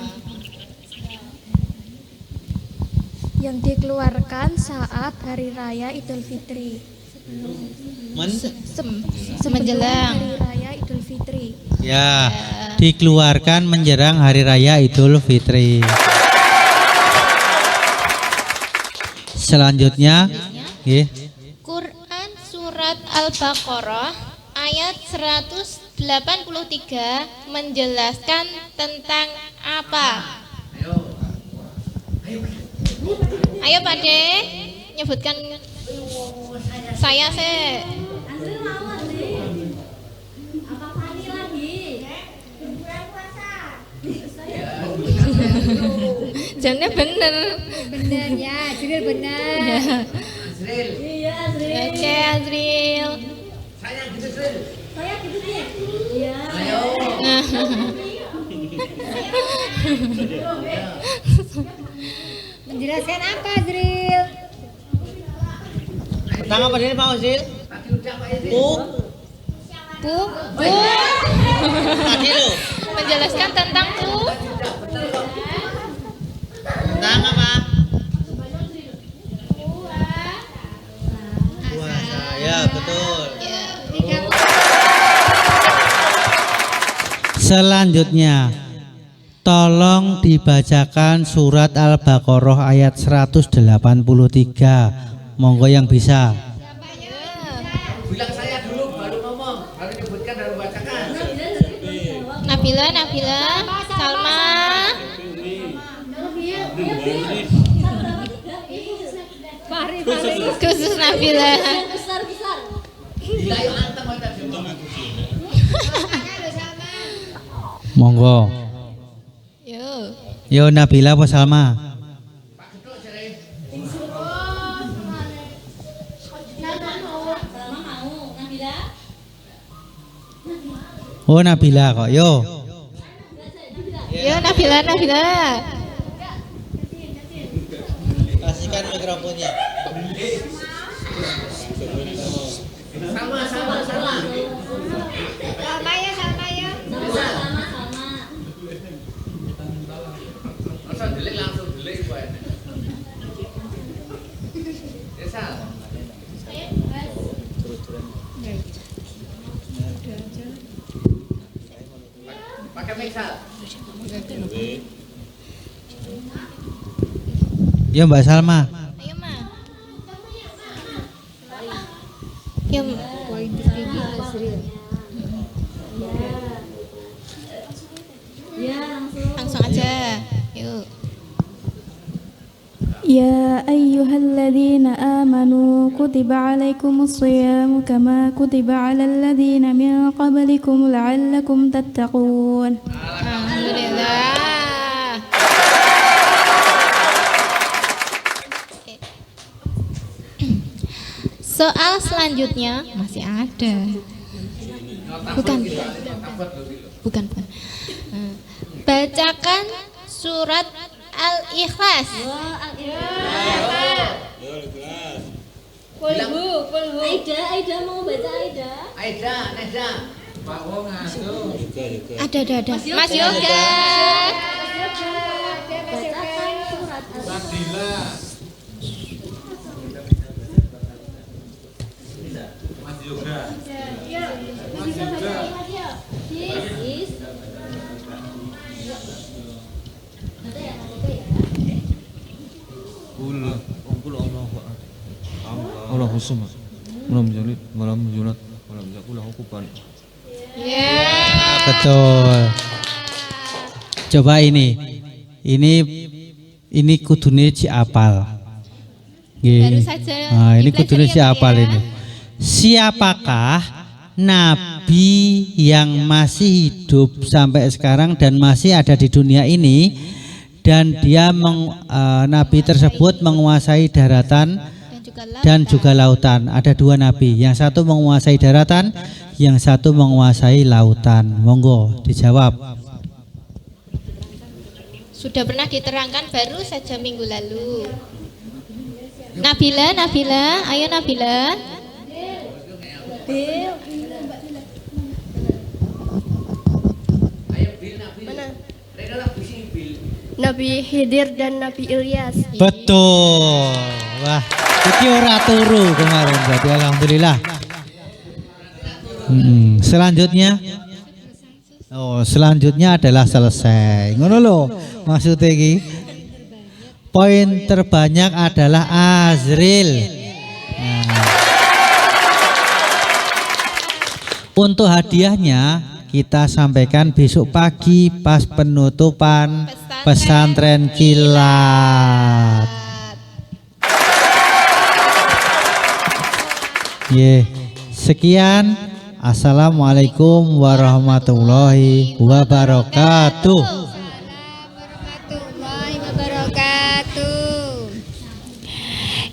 Yang dikeluarkan saat hari raya Idul Fitri.
Men
Menjelang.
Hari raya Idul Fitri.
ya, dikeluarkan menjelang hari raya Idul Fitri. Selanjutnya, nggih.
Quran surat Al-Baqarah ayat 183 menjelaskan tentang apa? Ayo Pak De, nyebutkan. Saya Jane bener.
Bener ya, Azril bener.
Azril.
Oke, Azril.
Saya gitu, Azril. Saya gitu sih. Iya. Ayo.
Menjelaskan apa Azril?
Tentang apa ini Pak Uzil?
Tadi udah Pak Azril.
Bu.
Tadi lo.
Menjelaskan tentang
Tentang apa? Puasa. Ya, betul. Selanjutnya, tolong dibacakan surat Al-Baqarah ayat 183. Monggo yang bisa.
Bilang saya dulu baru ngomong, baru nyebutkan baru bacakan.
Nabila, Salma.
Fahri.
Khusus Nabila.
Gila yuk antem aja semua.
Monggo.
Yo.
Yo Nabila apa Salma?
Pak Gedok jare.
Oh Nabila kok. Yo.
Yo Nabila.
Kasihkan mikrofonnya.
Sama.
Sama ya.
Masa delik langsung delik Pak. Desa. Pakai mixer.
Ya Mbak Salma.
Ayo, Ma. Ya, Ma. Langsung aja. Yuk.
يا أيها الذين آمنوا كتب عليكم الصيام كما كتب على الذين من قبلكم لعلكم تتقون.
Alhamdulillah. Soal selanjutnya masih ada. Bukan. Bacakan surat Al-Ikhlas.
Aida mau baca Aida.
Aida. Pak Wong ngasuh.
Ada. Mas Yoga.
Bacakan surat
Fadila. Mas Yoga.
Allah husma malam jalid malam junat malam jakulah hukuman.
Betul. Coba ini kudune ci apal.
Baru saja.
Nah, ini kudune ci
dipelajari ya,
apal
Pak, ya.
ini. Siapakah nabi yang masih hidup sampai sekarang dan masih ada di dunia ini dan dia nabi tersebut menguasai daratan dan juga lautan. Ada dua nabi, yang satu menguasai daratan, yang satu menguasai lautan. Monggo dijawab.
Sudah pernah diterangkan baru saja minggu lalu. Nabila, ayo Nabila.
Nabi Khidir dan Nabi Ilyas.
Betul. Wah, iki ora turu kemarin berarti alhamdulillah. Selanjutnya adalah selesai. Ngono lho maksudnya iki. Poin terbanyak adalah Azril. Nah. Untuk hadiahnya kita sampaikan besok pagi pas penutupan pesantren kilat. Sekian. Assalamualaikum warahmatullahi wabarakatuh.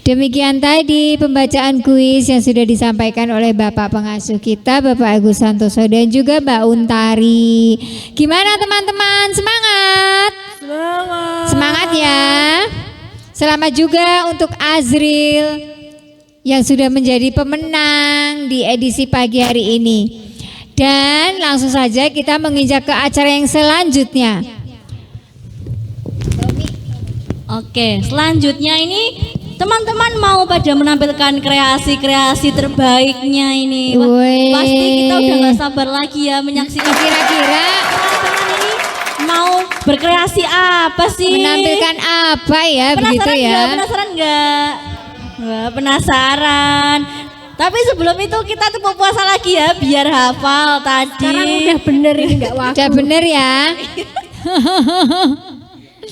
Demikian tadi pembacaan kuis yang sudah disampaikan oleh Bapak Pengasuh kita, Bapak Agus Santoso dan juga Mbak Untari. Gimana teman-teman? Semangat? Semangat ya. Selamat juga untuk Azril yang sudah menjadi pemenang di edisi pagi hari ini. Dan langsung saja kita menginjak ke acara yang selanjutnya.
Oke, selanjutnya ini teman-teman mau pada menampilkan kreasi-kreasi terbaiknya ini. Wah, pasti kita udah gak sabar lagi ya menyaksikan.
Kira-kira
teman-teman ini mau berkreasi apa sih?
Menampilkan apa ya, begitu ya?
Penasaran nggak? Wah, penasaran. Tapi sebelum itu kita tepuk puasa lagi ya biar hafal tadi.
Sekarang udah bener ini nggak waktu.
Udah bener ya.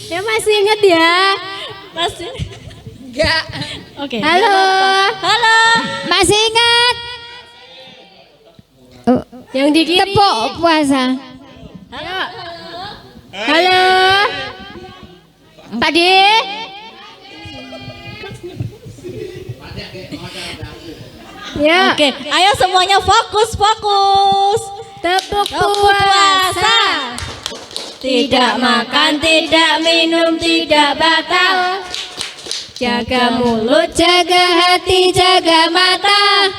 Ya masih inget ya?
Masih.
Enggak.
Oke.
Halo.
Halo.
Masih ingat?
Yang di kiri.
Tepuk puasa.
Halo. Pak De. Ya.
Oke, ayo semuanya fokus.
Tepuk puasa. Tidak makan, tidak minum, tidak batal. Jaga mulut,
jaga hati, jaga mata.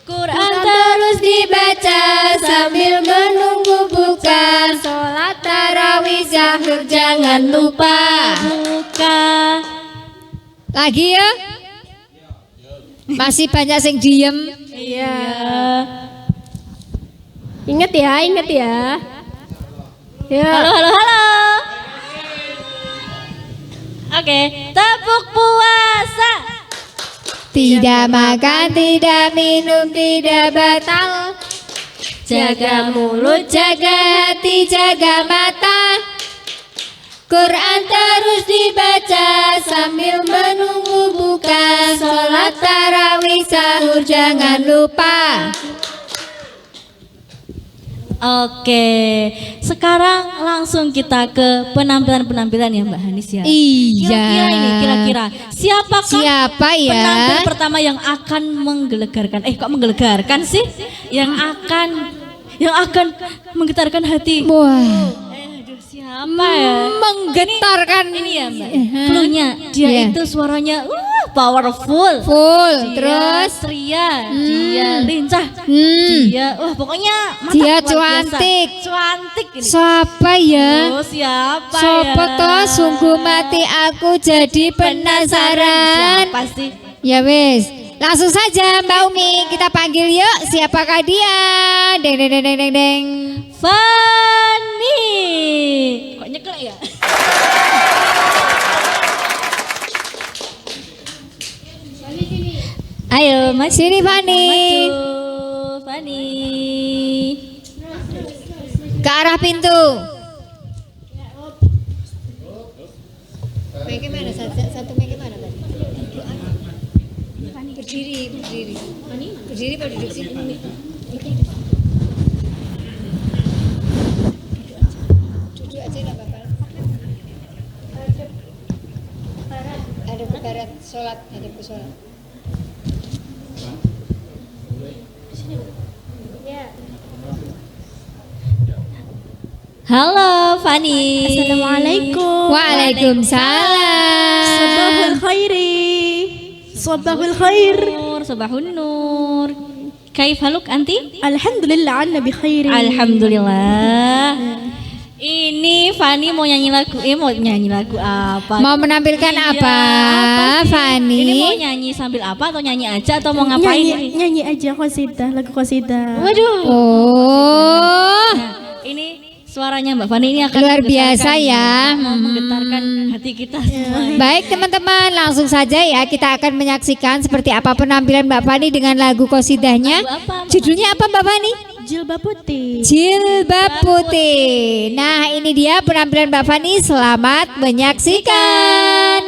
Quran terus dibaca sambil menunggu buka.
Sholat tarawih sahur jangan lupa.
Buka.
Lagi ya? Masih banyak yang diem.
Iya. Ingat ya, ingat ya. Ya.
Halo, halo, halo. Oke, tepuk puasa.
Tidak makan, tidak minum, tidak batal.
Jaga mulut,
Jaga hati, jaga mata. Quran terus dibaca sambil menunggu buka. Sholat tarawih sahur jangan lupa.
Oke, sekarang langsung kita ke penampilan-penampilan ya Mbak Hanis ya.
Iya.
Kira-kira ini, kira-kira siapakah
Siapa ya?
penampil pertama yang akan menggelegarkan? Kok menggelegarkan sih? Yang akan menggetarkan hati.
Wah,
Siapa ya?
menggetarkan
Ini ya Mbak. Cluenya dia
Iya.
itu suaranya powerful.
full.
Dia
Terus
ceria, dia lincah, dia pokoknya mantap,
Dia
luar biasa.
cuantik.
Cuantik ini.
siapa ya?
Oh, siapa
Sopo
ya?
toh sungguh mati aku jadi penasaran.
Siapa sih?
Ya wis, langsung saja Mbak Umi kita panggil yuk. Siapakah dia? Deng deng deng deng deng deng.
Fani. Kok nyeklek ya? Ayo, maju.
Sini Fani.
Maju, Fani.
Ke arah pintu. Mic mana? Satu mic mana tadi? Berdiri, berdiri. Berdiri apa duduk sini? Duduk aja nggak apa-apa. Ada barat sholat, ada sholat.
Halo, Fani.
Assalamualaikum.
Waalaikumsalam.
Sabahul khairi. Sabahul khair.
Sabahun nur. Kaif haluk anti?
Alhamdulillah anna bi khairi.
Alhamdulillah. Ini Fani mau nyanyi lagu, apa?
Mau menampilkan
Iya,
apa,
sih?
Fani?
Ini mau nyanyi sambil apa atau nyanyi aja atau mau ngapain?
Nyanyi aja qasidah, lagu qasidah.
Waduh.
Oh,
Ini suaranya Mbak Fani ini akan
luar biasa
menggetarkan
ya.
menggetarkan hati kita semua.
Baik teman-teman, langsung saja ya kita akan menyaksikan seperti apa penampilan Mbak Fani dengan lagu kosidahnya.
Lagu apa, Mbak?
Judulnya apa Mbak Fani?
Jilbab putih.
Jilbab putih. Nah ini dia penampilan Mbak Fani. Selamat menyaksikan.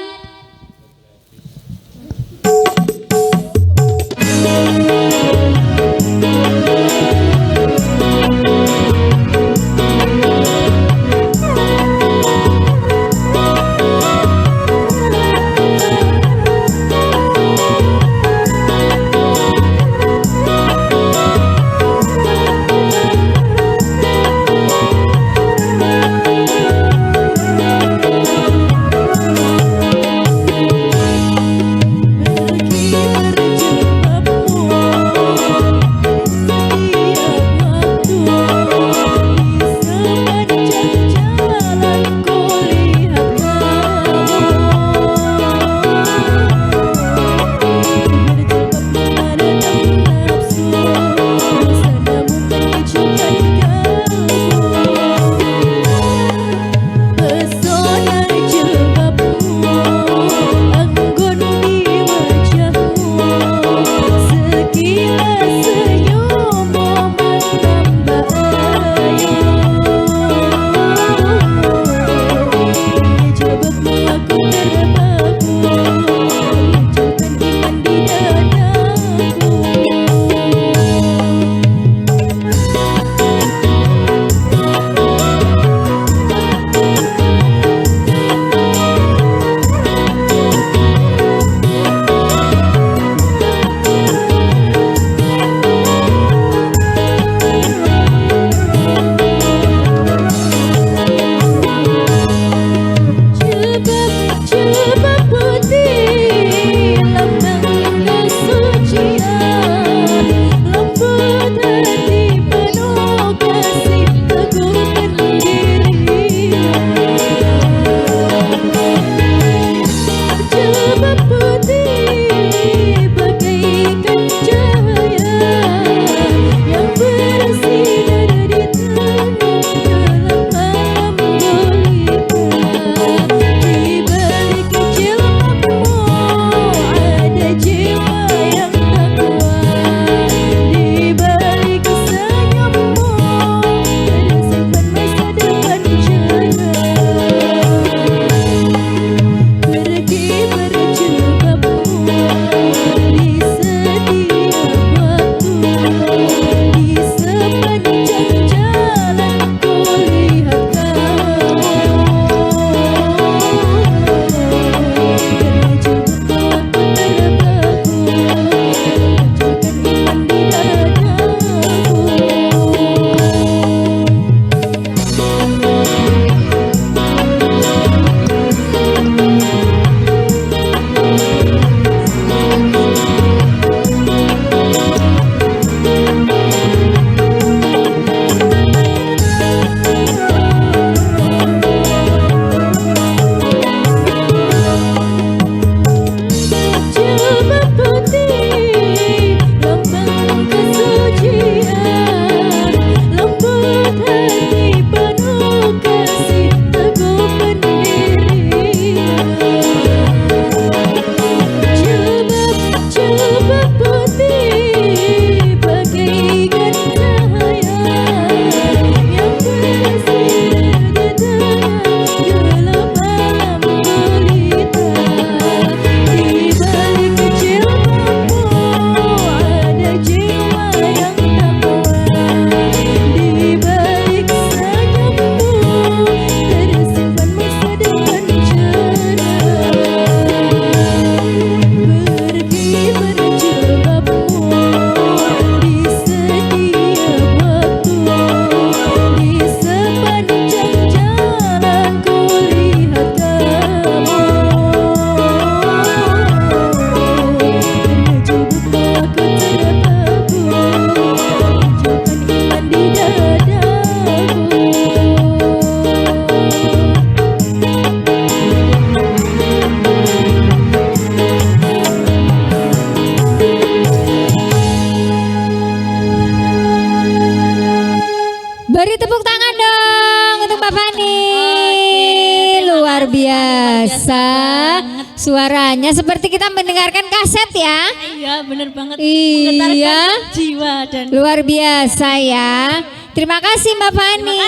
biasa. Suaranya seperti kita mendengarkan kaset ya.
Iya, benar banget.
Iya.
Menggetarkan jiwa dan
Luar biasa ya. Terima kasih Mbak Fani.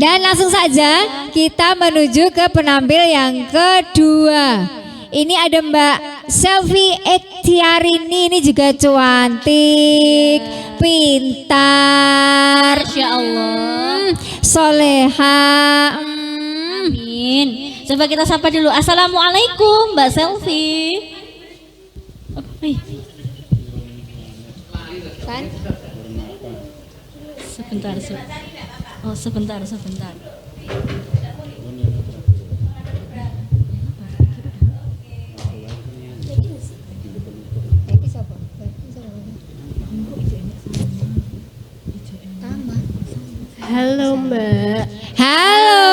Dan langsung saja kita menuju ke penampil yang kedua. Ini ada Mbak Selvi Ektiarini, ini juga cantik, pintar,
Masya Allah,
soleha.
Amin. Coba kita sapa dulu. Assalamualaikum Mbak Selvi. Sebentar. Oh sebentar.
Halo Mbak.
Halo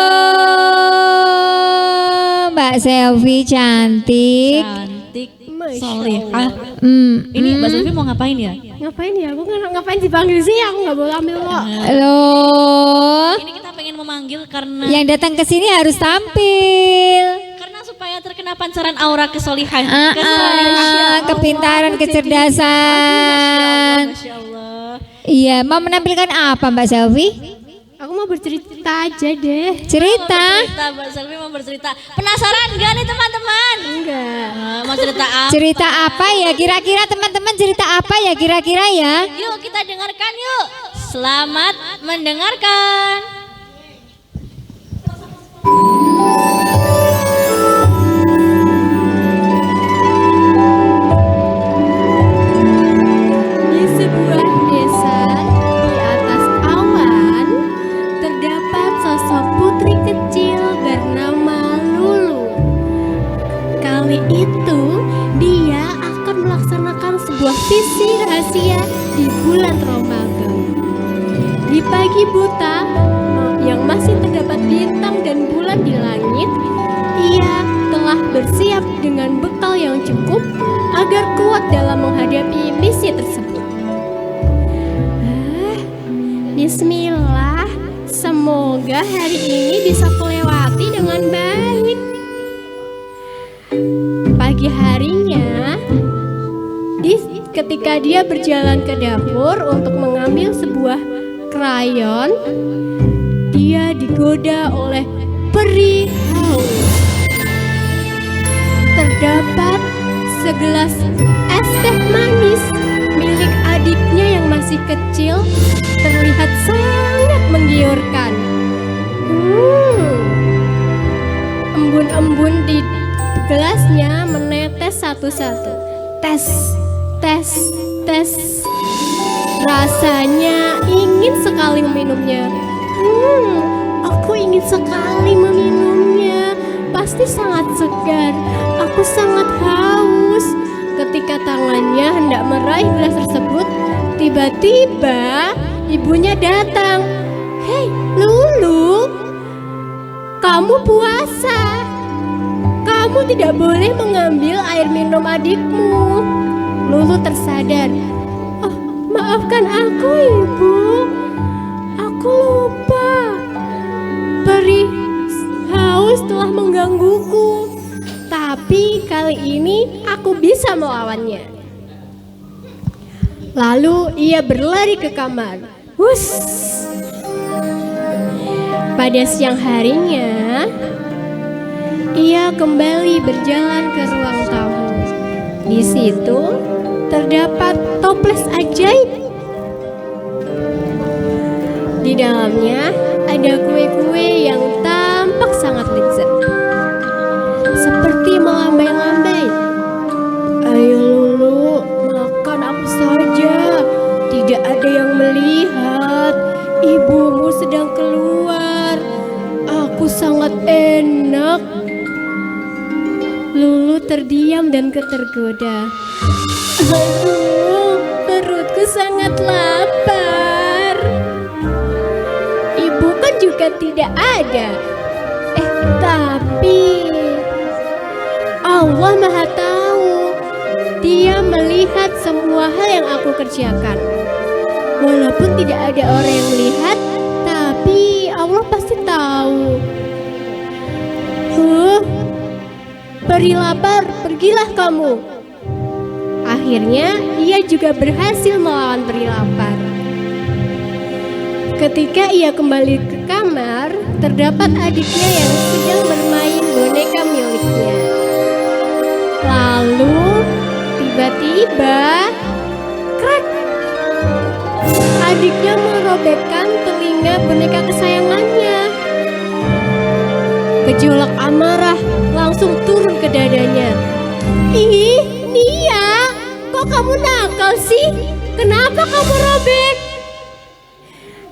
Mbak Selvi cantik.
Solihah. Ini Mbak Selvi mau ngapain ya?
Ngapain ya? Aku ngapain dipanggil sih? Aku nggak boleh ambil kok.
Loh,
Ini kita pengen memanggil karena
yang datang ke sini harus tampil.
karena supaya terkena pancaran aura kesolihan,
Kepintaran, kecerdasan.
Masya Allah.
Iya, mau menampilkan apa Mbak Selvi?
Aku mau bercerita aja deh.
Cerita.
Mbak Selvi mau bercerita. Penasaran gak nih teman-teman?
Enggak.
Mau cerita apa?
Cerita apa ya kira-kira teman-teman, cerita apa ya kira-kira ya?
Yuk kita dengarkan yuk. Selamat mendengarkan.
Di sebuah desa di atas awan terdapat sosok putri kecil bernama Lulu. Kali itu dia akan melaksanakan sebuah visi rahasia di bulan Ramadan. Di pagi buta yang masih terdapat bintang dan bulan di langit, ia telah bersiap dengan bekal yang cukup agar kuat dalam menghadapi misi tersebut. Bismillah, semoga hari ini bisa kulewati dengan baik. Pagi harinya, ketika dia berjalan ke dapur untuk mengambil sebuah krayon, dia digoda oleh peri haus. Terdapat segelas es teh manis milik adiknya yang masih kecil, terlihat sangat menggiurkan. Embun-embun di gelasnya menetes satu-satu. Tes. Rasanya ingin sekali meminumnya. Aku ingin sekali meminumnya. Pasti sangat segar. Aku sangat haus. Ketika tangannya hendak meraih gelas tersebut, tiba-tiba ibunya datang. Hei, Lulu, kamu puasa. Kamu tidak boleh mengambil air minum adikmu. Lulu tersadar. Oh, maafkan aku, Ibu. Aku lupa. Peri haus telah menggangguku. Tapi kali ini aku bisa melawannya. Lalu ia berlari ke kamar. Wuss. Pada siang harinya, ia kembali berjalan ke ruang tamu. Di situ terdapat toples ajaib. Di dalamnya ada kue-kue yang tampak sangat lezat, seperti melambai-lambai. Ayo Lulu, makan aku saja. Tidak ada yang melihat. Ibumu sedang keluar. Aku sangat enak. Lulu terdiam dan tergoda. Aduh, perutku sangat lapar. Ibu kan juga tidak ada. Tapi Allah Maha Tahu. Dia melihat semua hal yang aku kerjakan. Walaupun tidak ada orang yang melihat, tapi Allah pasti tahu.
peri lapar, pergilah kamu. Akhirnya ia juga berhasil melawan peri lapar. Ketika ia kembali ke kamar, terdapat adiknya yang sedang bermain boneka miliknya. Lalu tiba-tiba krek, adiknya merobekkan telinga boneka kesayangannya. Gejolak amarah langsung turun ke dadanya. Ih, Nia, kok kamu nakal sih? Kenapa kamu robek?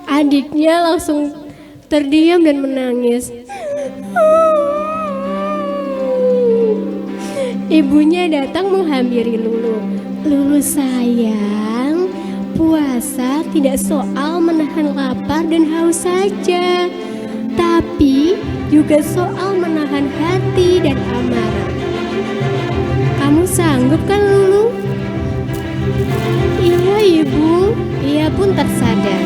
Adiknya langsung terdiam dan menangis. Ibunya datang menghampiri Lulu. Lulu sayang, puasa tidak soal menahan lapar dan haus saja, tapi juga soal menahan hati dan amarah. Kamu sanggup kan, Lulu? Iya, Ibu. Ia pun tersadar.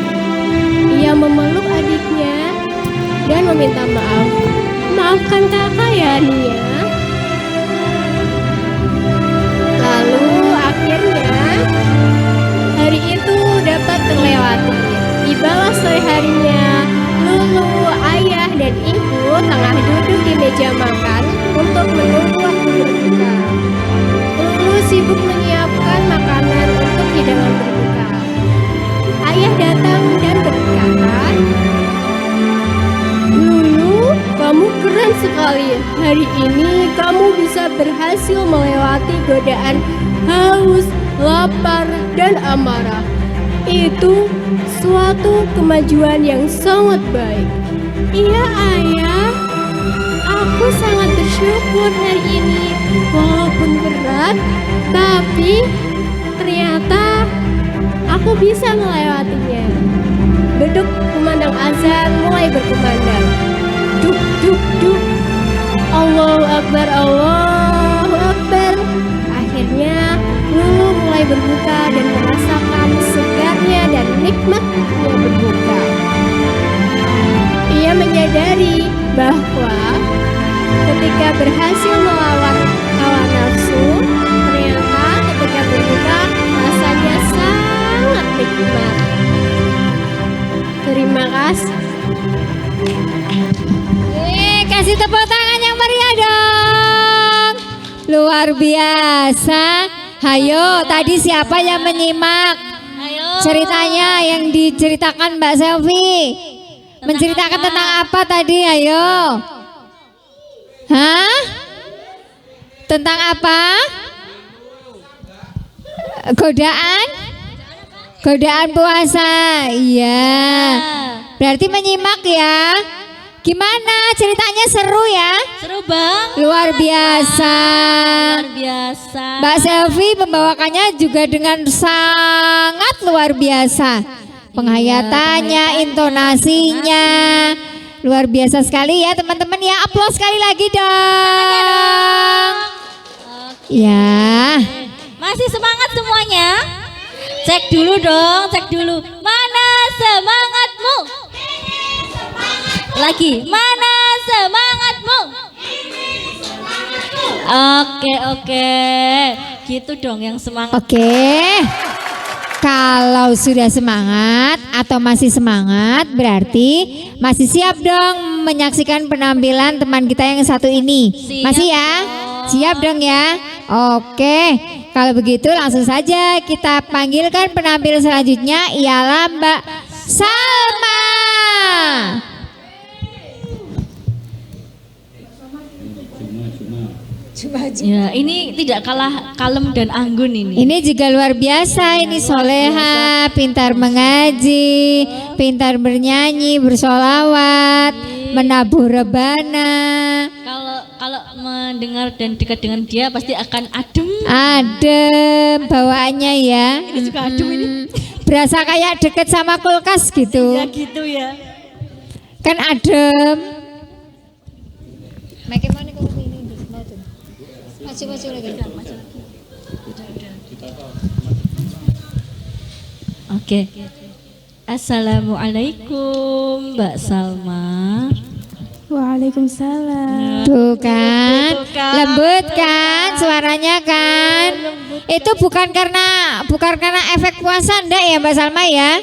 Ia memeluk adiknya dan meminta maaf. Maafkan kakak ya, Nia. Lalu akhirnya hari itu dapat terlewati. Tibalah sore harinya, Lulu, ayah, dan ibu tengah duduk di meja makan untuk menunggu waktu berbuka. Lulu sibuk menyiapkan makanan untuk hidangan berbuka. Ayah datang dan berkata, Lulu, kamu keren sekali. Hari ini kamu bisa berhasil melewati godaan haus, lapar, dan amarah. Itu suatu kemajuan yang sangat baik. Iya, Ayah. Aku sangat bersyukur hari ini. Walaupun berat, tapi ternyata aku bisa melewatinya. Beduk kumandang azan mulai berkumandang. Duk, duk, duk. Allahu Akbar, Allahu Akbar. Akhirnya Lulu mulai berbuka dan merasakan segarnya dan nikmatnya berbuka. Ia menyadari bahwa ketika berhasil melawan hawa nafsu, ternyata ketika berbuka rasanya sangat nikmat. Terima kasih.
Kasih tepuk tangan yang meriah dong. Luar biasa. Hayo, tadi siapa yang menyimak ceritanya yang diceritakan Mbak Selvi? Menceritakan tentang apa tadi? Ayo. Hah? Tentang apa? Godaan? Godaan puasa. Iya. Berarti menyimak ya. Gimana ceritanya, seru ya?
Seru bang.
Luar biasa.
Luar biasa.
Mbak Selvi membawakannya juga dengan sangat luar biasa. Penghayatannya, intonasinya luar biasa sekali ya teman-teman ya. Aplaus sekali lagi dong. Ya.
Masih semangat semuanya? Cek dulu dong, cek dulu. Mana semangatmu? Lagi, mana semangatmu? Oke, gitu dong yang semangat.
Oke. Kalau sudah semangat atau masih semangat, berarti masih siap dong menyaksikan penampilan teman kita yang satu ini.
Siap.
Masih ya? Siap dong ya? Oke. Kalau begitu langsung saja kita panggilkan penampil selanjutnya, ialah Mbak Salma.
Ya, ini tidak kalah kalem dan anggun ini.
Ini juga luar biasa, ini soleha, pintar mengaji, pintar bernyanyi, bersolawat, menabuh rebana.
Kalau mendengar dan dekat dengan dia pasti akan adem.
Adem bawaannya ya.
Ini juga adem ini.
Berasa kayak deket sama kulkas gitu.
Ya gitu ya.
Kan adem. Bagaimana kalau ini? Maju lagi.
Oke. Assalamualaikum Mbak Salma.
Waalaikumsalam.
Tuh kan, lembut kan suaranya kan. Itu bukan karena efek puasa ndak ya Mbak Salma ya?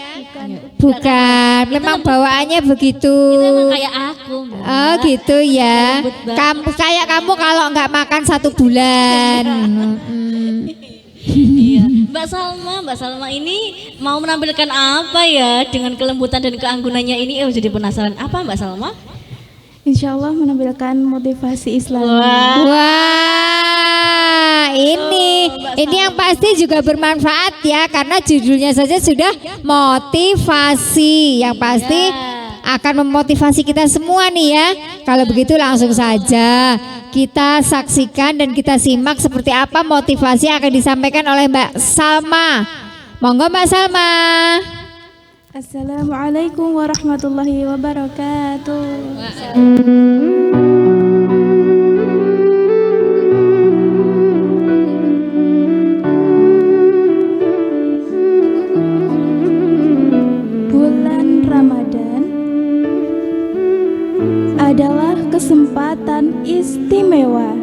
Bukan, memang bawaannya begitu.
Memang kayak aku.
Oh gitu ya. Kayak kamu kalau nggak makan 1 bulan.
Iya. Mbak Salma ini mau menampilkan apa ya dengan kelembutan dan keanggunannya ini? Jadi penasaran apa Mbak Salma?
Insya Allah menampilkan motivasi Islam.
Wah, ini yang pasti juga bermanfaat ya, karena judulnya saja sudah motivasi, yang pasti akan memotivasi kita semua nih ya. Kalau begitu langsung saja kita saksikan dan kita simak seperti apa motivasi yang akan disampaikan oleh Mbak Salma. Monggo Mbak Salma.
Assalamualaikum warahmatullahi wabarakatuh. Bulan Ramadan adalah kesempatan istimewa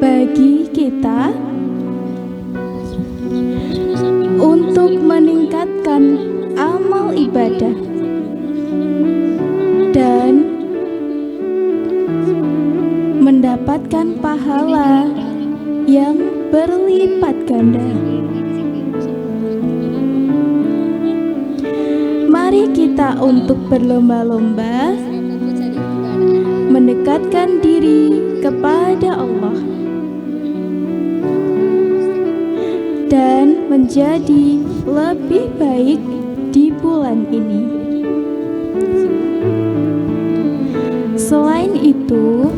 bagi kita untuk meningkatkan amal ibadah dan mendapatkan pahala yang berlipat ganda. Mari kita untuk berlomba-lomba mendekatkan diri kepada Allah dan menjadi lebih baik di bulan ini. Selain itu,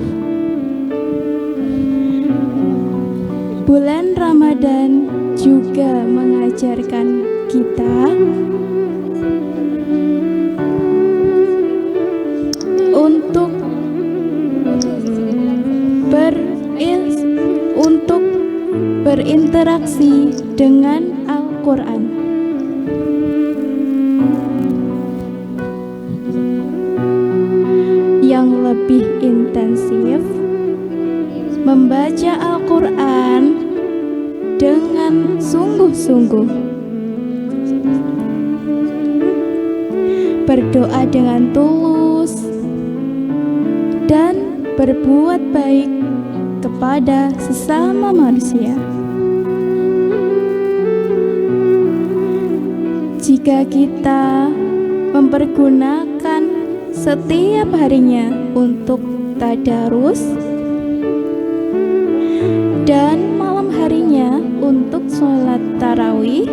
bulan Ramadan juga mengajarkan kita untuk berinteraksi dengan Al-Quran. Yang lebih intensif membaca Al-Quran dengan sungguh-sungguh, berdoa dengan tulus, dan berbuat baik kepada sesama manusia. Jika kita mempergunakan setiap harinya untuk tadarus dan malam harinya untuk sholat tarawih,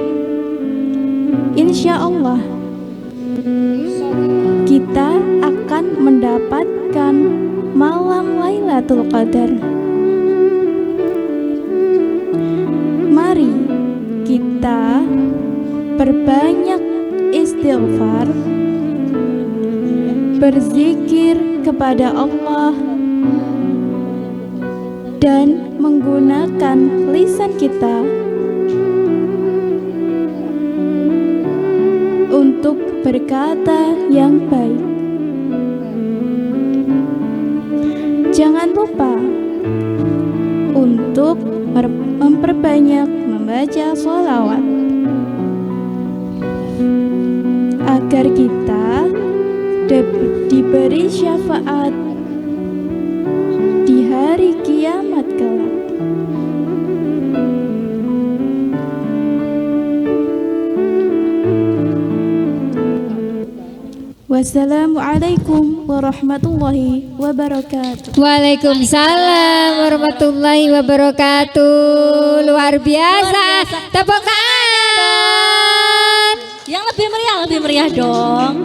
insya Allah kita akan mendapatkan malam Lailatul Qadar. Mari kita berbanyak istighfar, berzikir kepada Allah, dan menggunakan lisan kita untuk berkata yang baik. Jangan lupa untuk memperbanyak membaca sholawat agar kita diberi syafaat di hari kiamat kelak. Wassalamualaikum warahmatullahi wabarakatuh.
Waalaikumsalam warahmatullahi wabarakatuh. Luar biasa. Tepuk tangan.
Yang lebih meriah dong.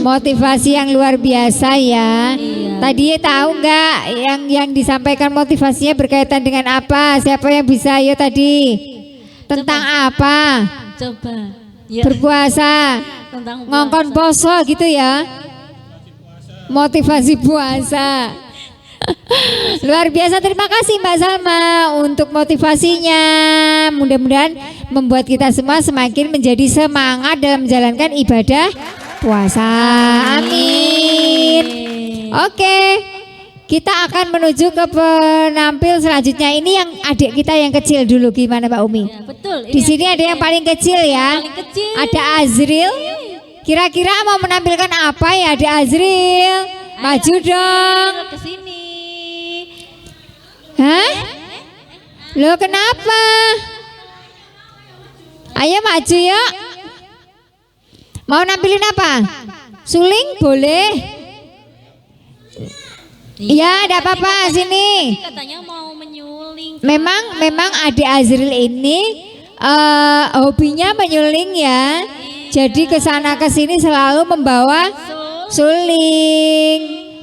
Motivasi yang luar biasa ya.
Iya.
Tadi tahu nggak yang disampaikan motivasinya berkaitan dengan apa? Siapa yang bisa? Ayo tadi. Tentang apa?
Coba. Ya.
Berpuasa.
Tentang
Ngongkon poso gitu ya. Motivasi puasa. Luar biasa, terima kasih Mbak Salma untuk motivasinya. Mudah-mudahan membuat kita semua semakin menjadi semangat dalam menjalankan ibadah puasa. Amin. Oke. Kita akan menuju ke penampil selanjutnya. Ini yang adik kita yang kecil dulu, gimana Pak Umi?
Ya, betul.
Di sini ada yang paling kecil ya.
Paling kecil.
Ada Azril. Kira-kira mau menampilkan apa ya Adik Azril? Maju dong.
Ke sini.
Hah? Loh kenapa? Ayo maju yuk. Mau nampilin apa? Suling boleh. Iya, enggak apa-apa sini.
Katanya mau menyuling.
Memang Adik Azril ini hobinya menyuling ya. Jadi ke sana ke sini selalu membawa suling.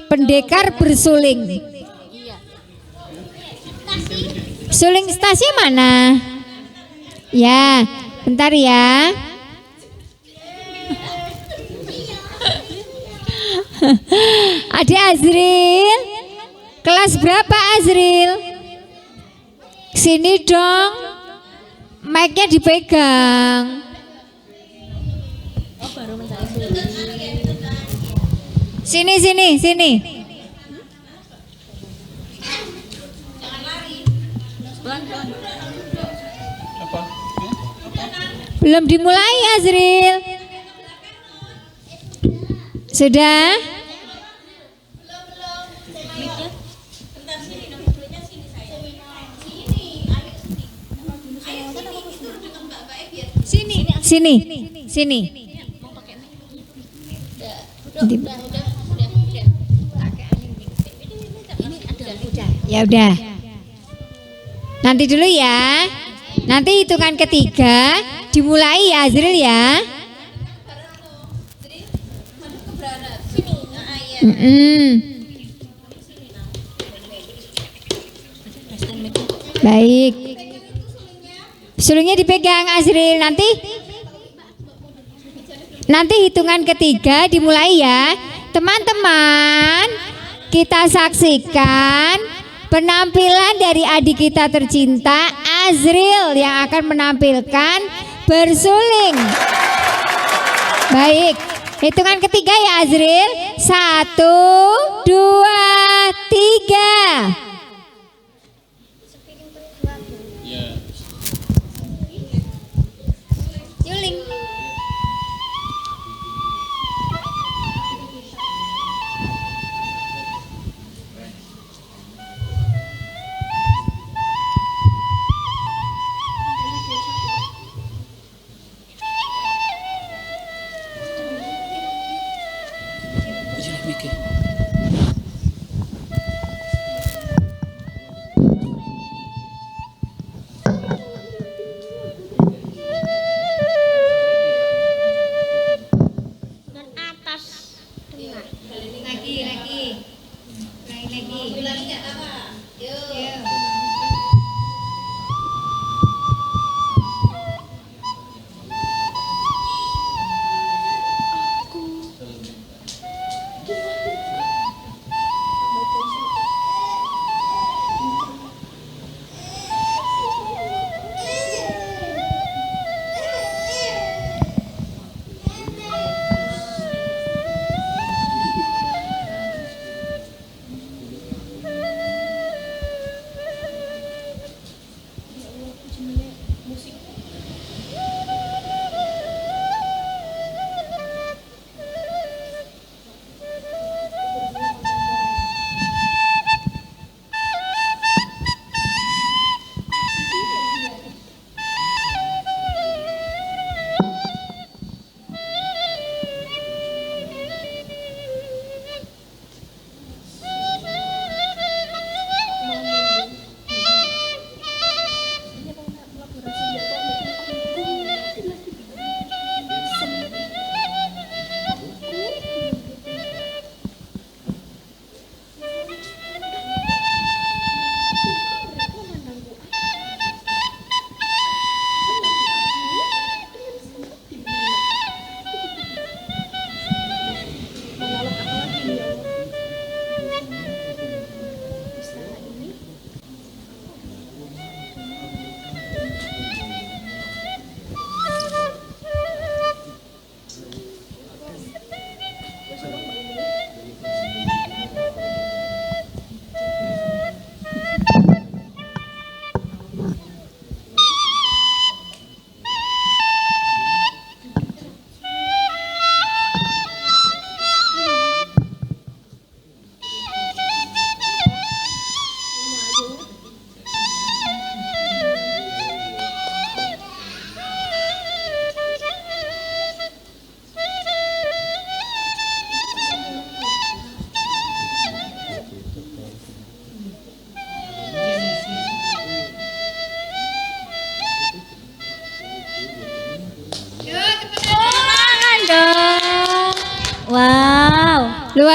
Pendekar bersuling. Suling stasi mana? Ya, bentar ya. Adik Azril, kelas berapa Azril? Sini dong, mic-nya dipegang. Sini. Belum dimulai Azril. Sudah? Sini. Ya udah. Nanti dulu ya. Nanti hitungan ketiga dimulai ya Azril ya. Baik. Sulingnya dipegang Azril. Nanti hitungan ketiga dimulai ya. Teman-teman, kita saksikan penampilan dari adik kita tercinta Azril yang akan menampilkan bersuling. Baik, hitungan ketiga ya Azril. 1, 2, 3. Suling.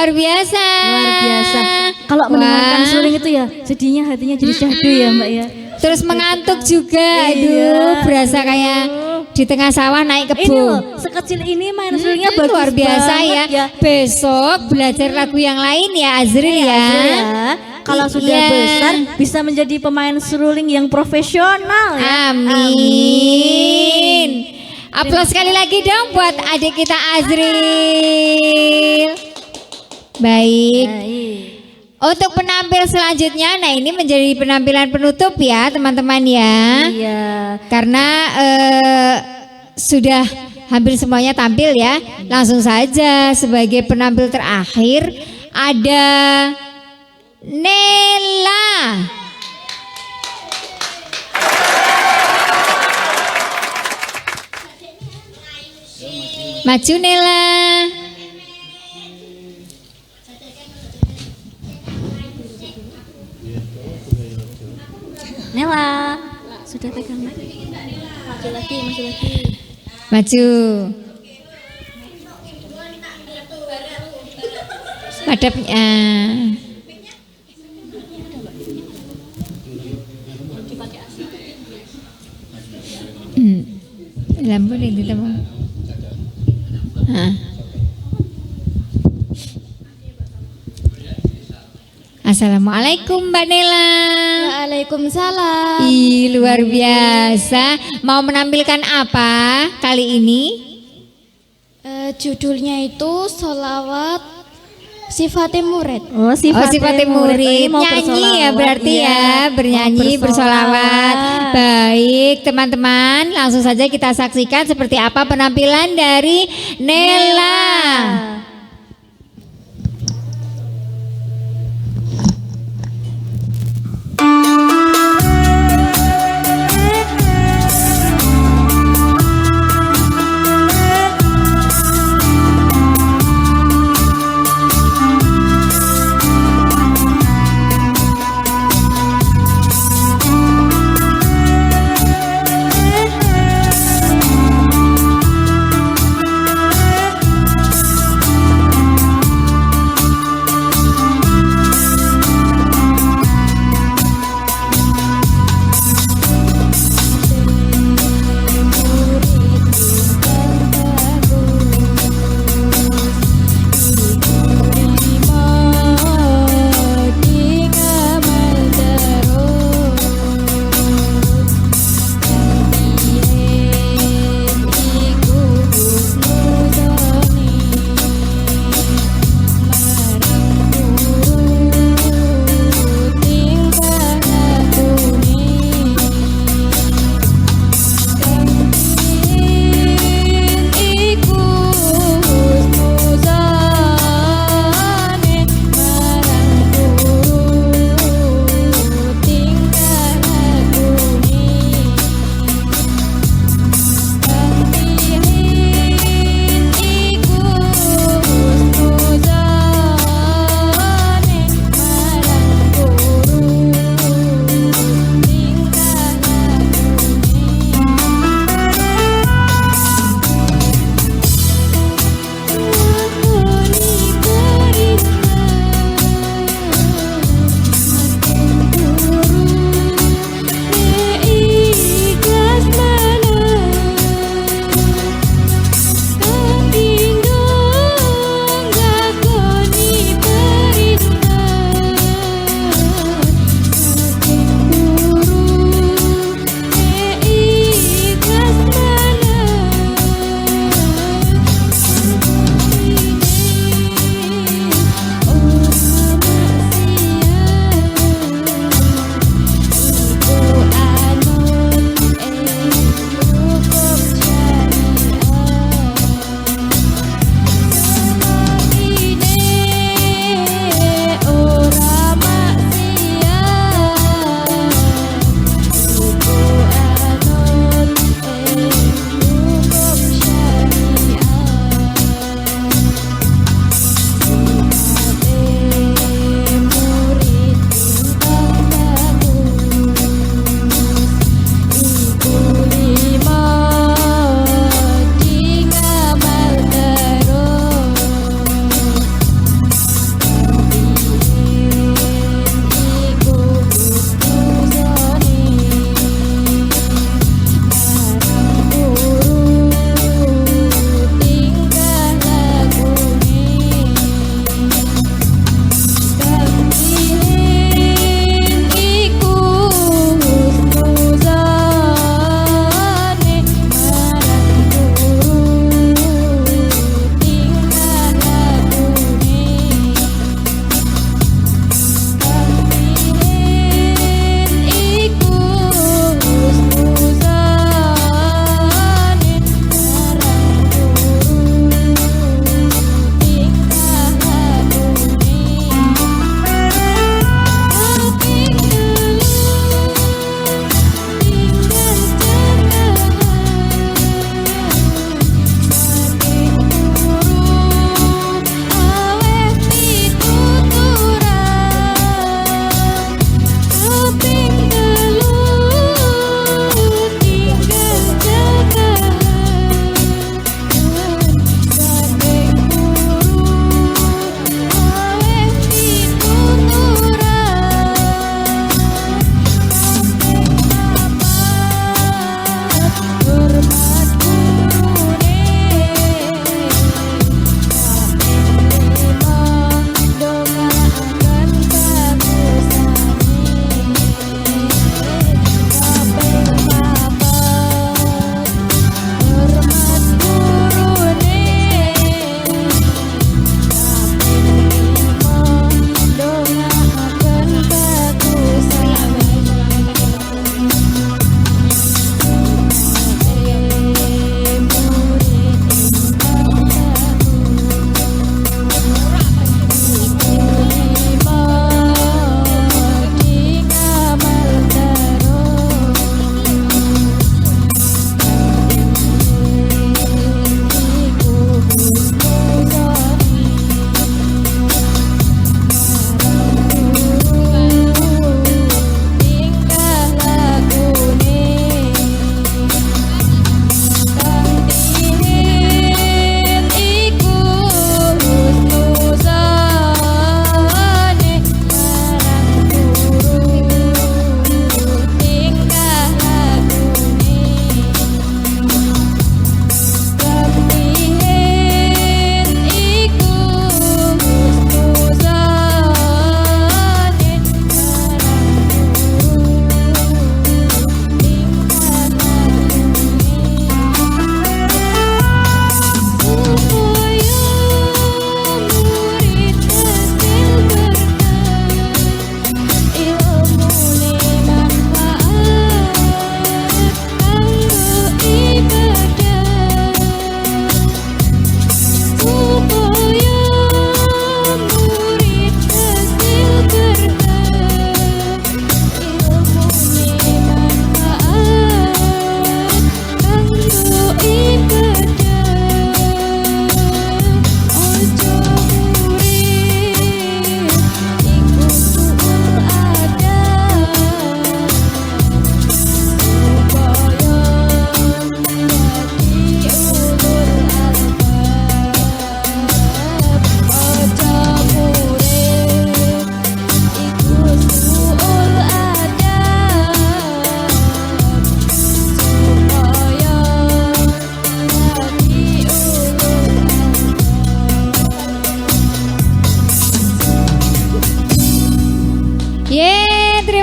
luar biasa.
Luar biasa. Kalau mendengarkan
Wah.
seruling itu ya, sedihnya hatinya jadi syahdu ya Mbak ya.
Terus mengantuk juga,
Iya.
aduh, berasa kayak di tengah sawah naik
Ini
kebo.
loh, sekecil ini main sulingnya bagus
Luar biasa
banget
ya. Besok belajar lagu yang lain ya Azril ya.
Kalau sudah
Iya.
besar bisa menjadi pemain seruling yang profesional ya.
Amin. Aplaus sekali lagi dong buat adik kita Azril. Baik. Untuk penampil selanjutnya, nah ini menjadi penampilan penutup ya teman-teman ya.
Iya.
Karena sudah hampir semuanya tampil ya. Langsung saja sebagai penampil terakhir ada Nela. Maju Nela.
Nela, sudah pegang lagi. Maju lagi, maju lagi.
Maju. Madepnya. Lampu nih di teman. Assalamualaikum Mbak Nela.
Waalaikumsalam.
Ih, luar biasa. Mau menampilkan apa kali ini?
Judulnya itu Sholawat Sifatnya Murid.
Oh, sifatnya murid. Nyanyi ya berarti ya, bernyanyi, bersolawat. Baik, teman-teman, langsung saja kita saksikan seperti apa penampilan dari Nela.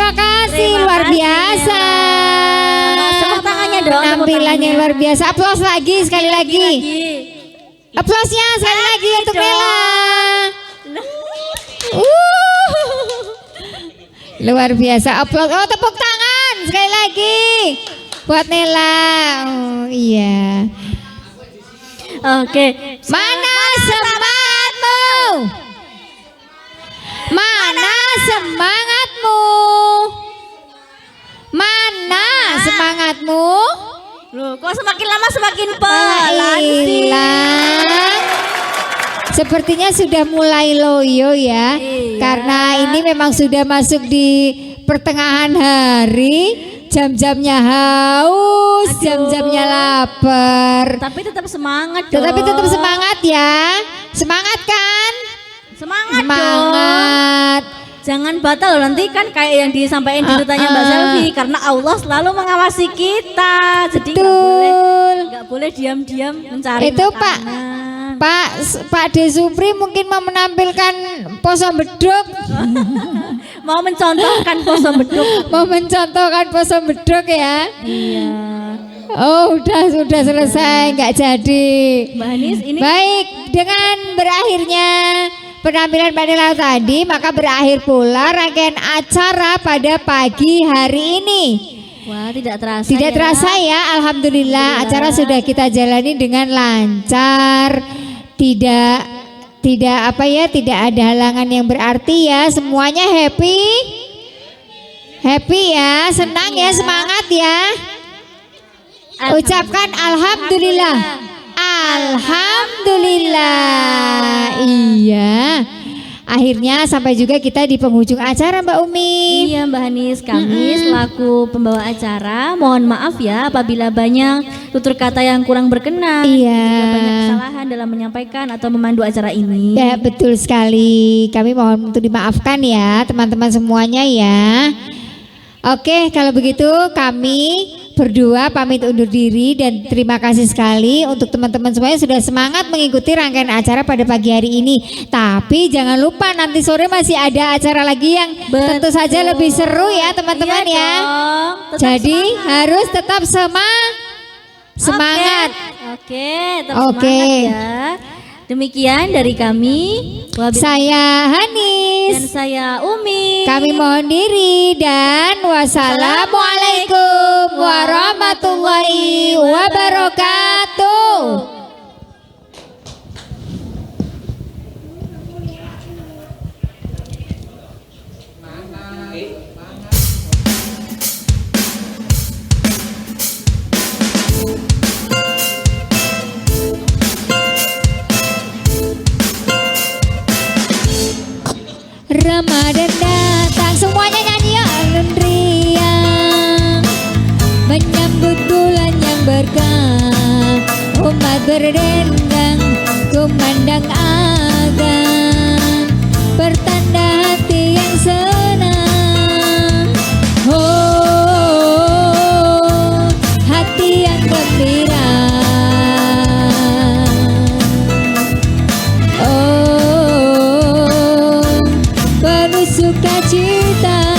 terima kasih.
Terima
Luar
kasih,
biasa.
Tepuk tangannya dong. tepuk
Penampilannya
tangannya.
luar biasa. Aplaus lagi sekali lagi. Aplausnya sekali lagi untuk
dong.
Nela. Luar biasa. Aplaus. Oh, tepuk tangan sekali lagi buat Nela. Oh, iya.
Oke.
Mana semangatmu? Mana semangatmu? Mana semangatmu?
Loh, kok semakin lama semakin pelan sih?
Hilang. Sepertinya sudah mulai loyo ya.
Iya.
Karena ini memang sudah masuk di pertengahan hari. Jam-jamnya haus,
Aduh.
jam-jamnya lapar.
Tapi tetap semangat dong.
Tetapi tetap semangat ya. Semangat kan?
Semangat, dong.
Semangat.
Jangan batal loh, nanti kan kayak yang disampaikan di ceritanya Mbak Selvi, karena Allah selalu mengawasi kita. Jadi
Betul.
nggak boleh diam-diam mencari
Itu
makanan.
Pak De Supri mungkin mau menampilkan poso beduk.
Mau mencontohkan poso beduk.
Mau mencontohkan poso beduk ya.
Iya.
Oh, sudah selesai, nggak jadi.
Mbak Hanis ini
Baik, dengan berakhirnya penampilan Mbak Nela tadi, maka berakhir pula rangkaian acara pada pagi hari ini.
wah tidak terasa.
Tidak
ya.
terasa ya, alhamdulillah acara sudah kita jalani dengan lancar. Tidak ada halangan yang berarti ya. Semuanya happy. Happy ya, senang ya, semangat ya. Ucapkan alhamdulillah. Alhamdulillah. Iya. Akhirnya sampai juga kita di penghujung acara Mbak Umi.
Iya Mbak Hanis, kami selaku pembawa acara mohon maaf ya apabila banyak tutur kata yang kurang berkenan,
Iya.
juga banyak kesalahan dalam menyampaikan atau memandu acara ini.
Ya betul sekali. Kami mohon untuk dimaafkan ya teman-teman semuanya ya. Oke, kalau begitu kami berdua pamit undur diri dan terima kasih sekali untuk teman-teman semuanya sudah semangat mengikuti rangkaian acara pada pagi hari ini. Tapi jangan lupa nanti sore masih ada acara lagi yang tentu saja lebih seru ya teman-teman
Iya
ya.
dong, tetap
Jadi
semangat.
harus tetap semangat.
Oke, tetap
Oke.
semangat ya. Demikian dari kami.
Saya Hanis.
Dan saya Umi.
Kami mohon diri dan wassalamualaikum warahmatullahi wabarakatuh. Ramadan datang, semuanya nyanyi ya. Alun riang menyambut bulan yang berkah, umat berdendang kumandang azan, pertanda hati yang senang. Oh, hati yang gembira. Oh, penuh sukacita.